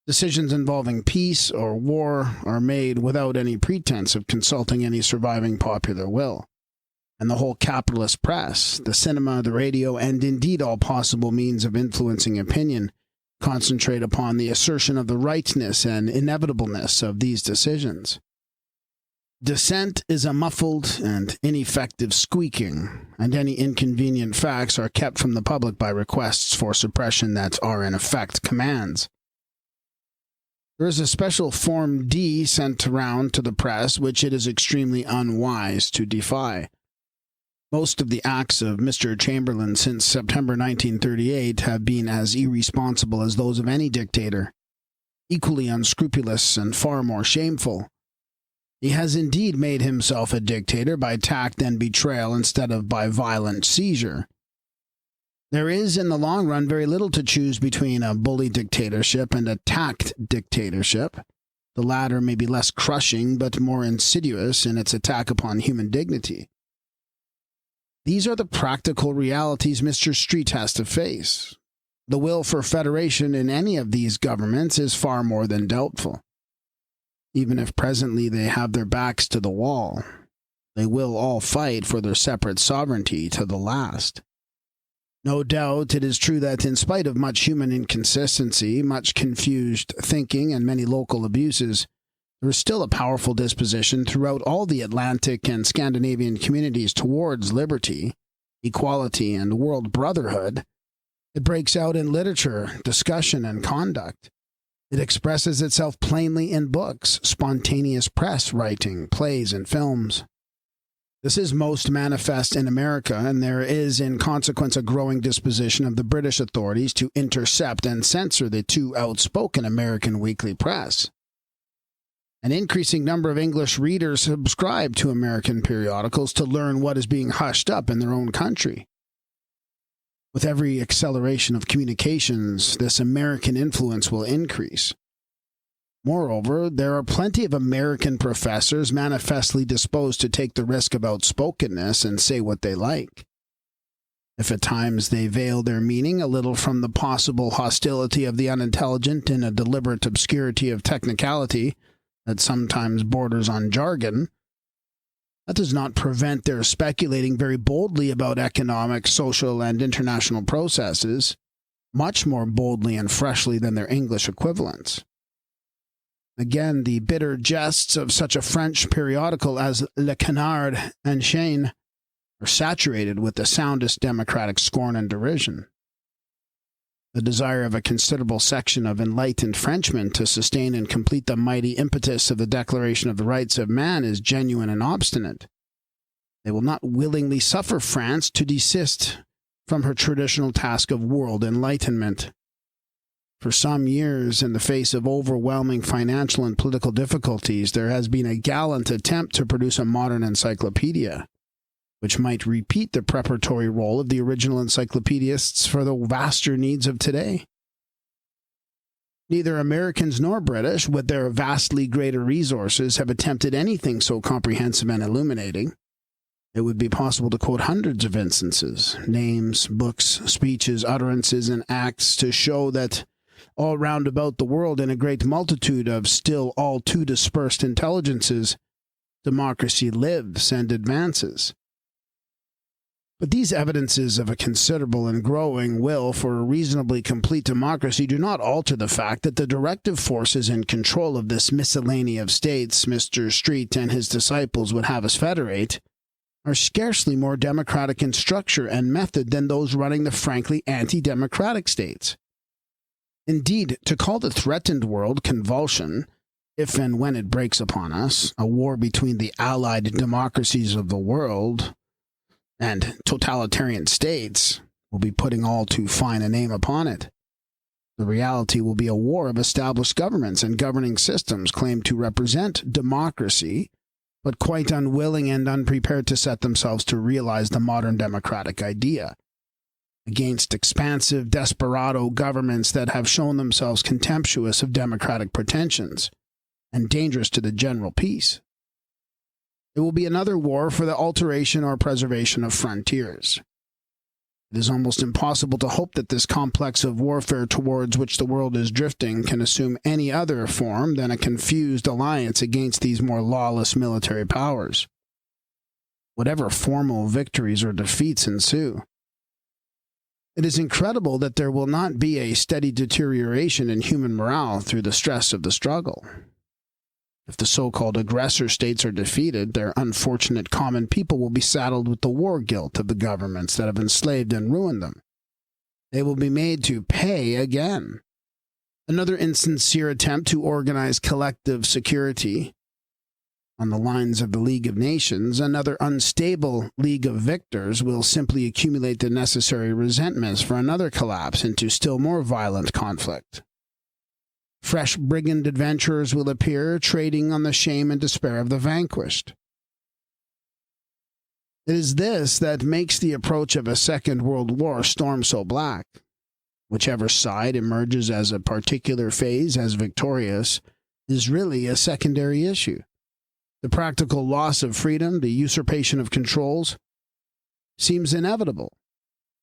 Decisions involving peace or war are made without any pretense of consulting any surviving popular will. And the whole capitalist press, the cinema, the radio, and indeed all possible means of influencing opinion, concentrate upon the assertion of the rightness and inevitableness of these decisions. Dissent is a muffled and ineffective squeaking, and any inconvenient facts are kept from the public by requests for suppression that are in effect commands. There is a special Form D sent around to the press which it is extremely unwise to defy. Most of the acts of Mr. Chamberlain since September 1938 have been as irresponsible as those of any dictator, equally unscrupulous and far more shameful. He has indeed made himself a dictator by tact and betrayal instead of by violent seizure. There is, in the long run, very little to choose between a bully dictatorship and a tact dictatorship. The latter may be less crushing but more insidious in its attack upon human dignity. These are the practical realities Mr. Street has to face. The will for federation in any of these governments is far more than doubtful. Even if presently they have their backs to the wall, they will all fight for their separate sovereignty to the last. No doubt it is true that in spite of much human inconsistency, much confused thinking, and many local abuses, there is still a powerful disposition throughout all the Atlantic and Scandinavian communities towards liberty, equality, and world brotherhood. It breaks out in literature, discussion, and conduct. It expresses itself plainly in books, spontaneous press writing, plays, and films. This is most manifest in America, and there is in consequence a growing disposition of the British authorities to intercept and censor the too outspoken American weekly press. An increasing number of English readers subscribe to American periodicals to learn what is being hushed up in their own country. With every acceleration of communications, this American influence will increase. Moreover, there are plenty of American professors manifestly disposed to take the risk of outspokenness and say what they like. If at times they veil their meaning a little from the possible hostility of the unintelligent in a deliberate obscurity of technicality that sometimes borders on jargon, that does not prevent their speculating very boldly about economic, social, and international processes, much more boldly and freshly than their English equivalents. Again, the bitter jests of such a French periodical as Le Canard Enchaîné are saturated with the soundest democratic scorn and derision. The desire of a considerable section of enlightened Frenchmen to sustain and complete the mighty impetus of the Declaration of the Rights of Man is genuine and obstinate. They will not willingly suffer France to desist from her traditional task of world enlightenment. For some years, in the face of overwhelming financial and political difficulties, there has been a gallant attempt to produce a modern encyclopedia, which might repeat the preparatory role of the original encyclopedists for the vaster needs of today. Neither Americans nor British, with their vastly greater resources, have attempted anything so comprehensive and illuminating. It would be possible to quote hundreds of instances, names, books, speeches, utterances, and acts to show that all round about the world in a great multitude of still all too dispersed intelligences, democracy lives and advances. But these evidences of a considerable and growing will for a reasonably complete democracy do not alter the fact that the directive forces in control of this miscellany of states Mr. Street and his disciples would have us federate are scarcely more democratic in structure and method than those running the frankly anti-democratic states. Indeed, to call the threatened world convulsion, if and when it breaks upon us, a war between the allied democracies of the world and totalitarian states, will be putting all too fine a name upon it. The reality will be a war of established governments and governing systems claimed to represent democracy, but quite unwilling and unprepared to set themselves to realize the modern democratic idea, against expansive, desperado governments that have shown themselves contemptuous of democratic pretensions and dangerous to the general peace. It will be another war for the alteration or preservation of frontiers. It is almost impossible to hope that this complex of warfare towards which the world is drifting can assume any other form than a confused alliance against these more lawless military powers. Whatever formal victories or defeats ensue, it is incredible that there will not be a steady deterioration in human morale through the stress of the struggle. If the so-called aggressor states are defeated, their unfortunate common people will be saddled with the war guilt of the governments that have enslaved and ruined them. They will be made to pay again. Another insincere attempt to organize collective security on the lines of the League of Nations, another unstable League of Victors, will simply accumulate the necessary resentments for another collapse into still more violent conflict. Fresh brigand adventurers will appear, trading on the shame and despair of the vanquished. It is this that makes the approach of a second world war storm so black. Whichever side emerges as a particular phase as victorious is really a secondary issue. The practical loss of freedom, the usurpation of controls, seems inevitable.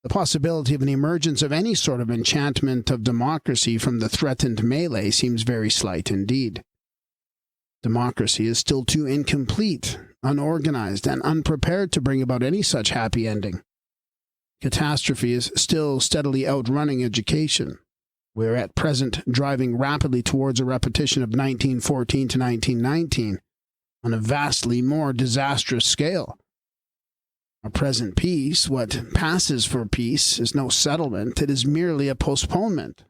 The possibility of an emergence of any sort of enchantment of democracy from the threatened melee seems very slight indeed. Democracy is still too incomplete, unorganized, and unprepared to bring about any such happy ending. Catastrophe is still steadily outrunning education. We are at present driving rapidly towards a repetition of 1914 to 1919 on a vastly more disastrous scale. Our present peace, what passes for peace, is no settlement, it is merely a postponement.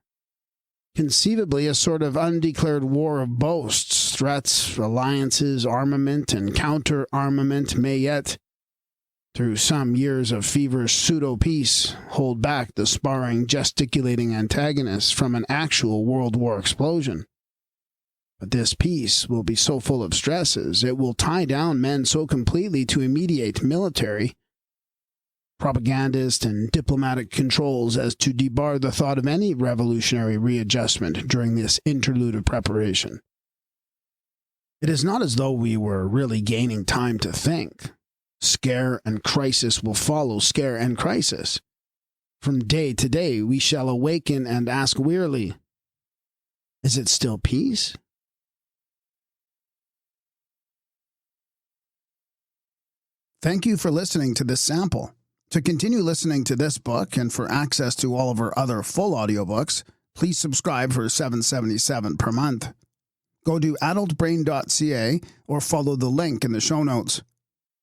Conceivably a sort of undeclared war of boasts, threats, alliances, armament, and counter-armament may yet, through some years of feverish pseudo-peace, hold back the sparring, gesticulating antagonists from an actual world war explosion. But this peace will be so full of stresses, it will tie down men so completely to immediate military, propagandist, and diplomatic controls as to debar the thought of any revolutionary readjustment during this interlude of preparation. It is not as though we were really gaining time to think. Scare and crisis will follow scare and crisis. From day to day we shall awaken and ask wearily, is it still peace? Thank you for listening to this sample. To continue listening to this book and for access to all of our other full audiobooks, please subscribe for $7.77 per month. Go to adultbrain.ca or follow the link in the show notes.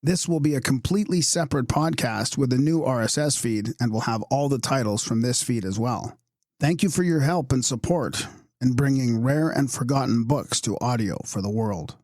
This will be a completely separate podcast with a new RSS feed and will have all the titles from this feed as well. Thank you for your help and support in bringing rare and forgotten books to audio for the world.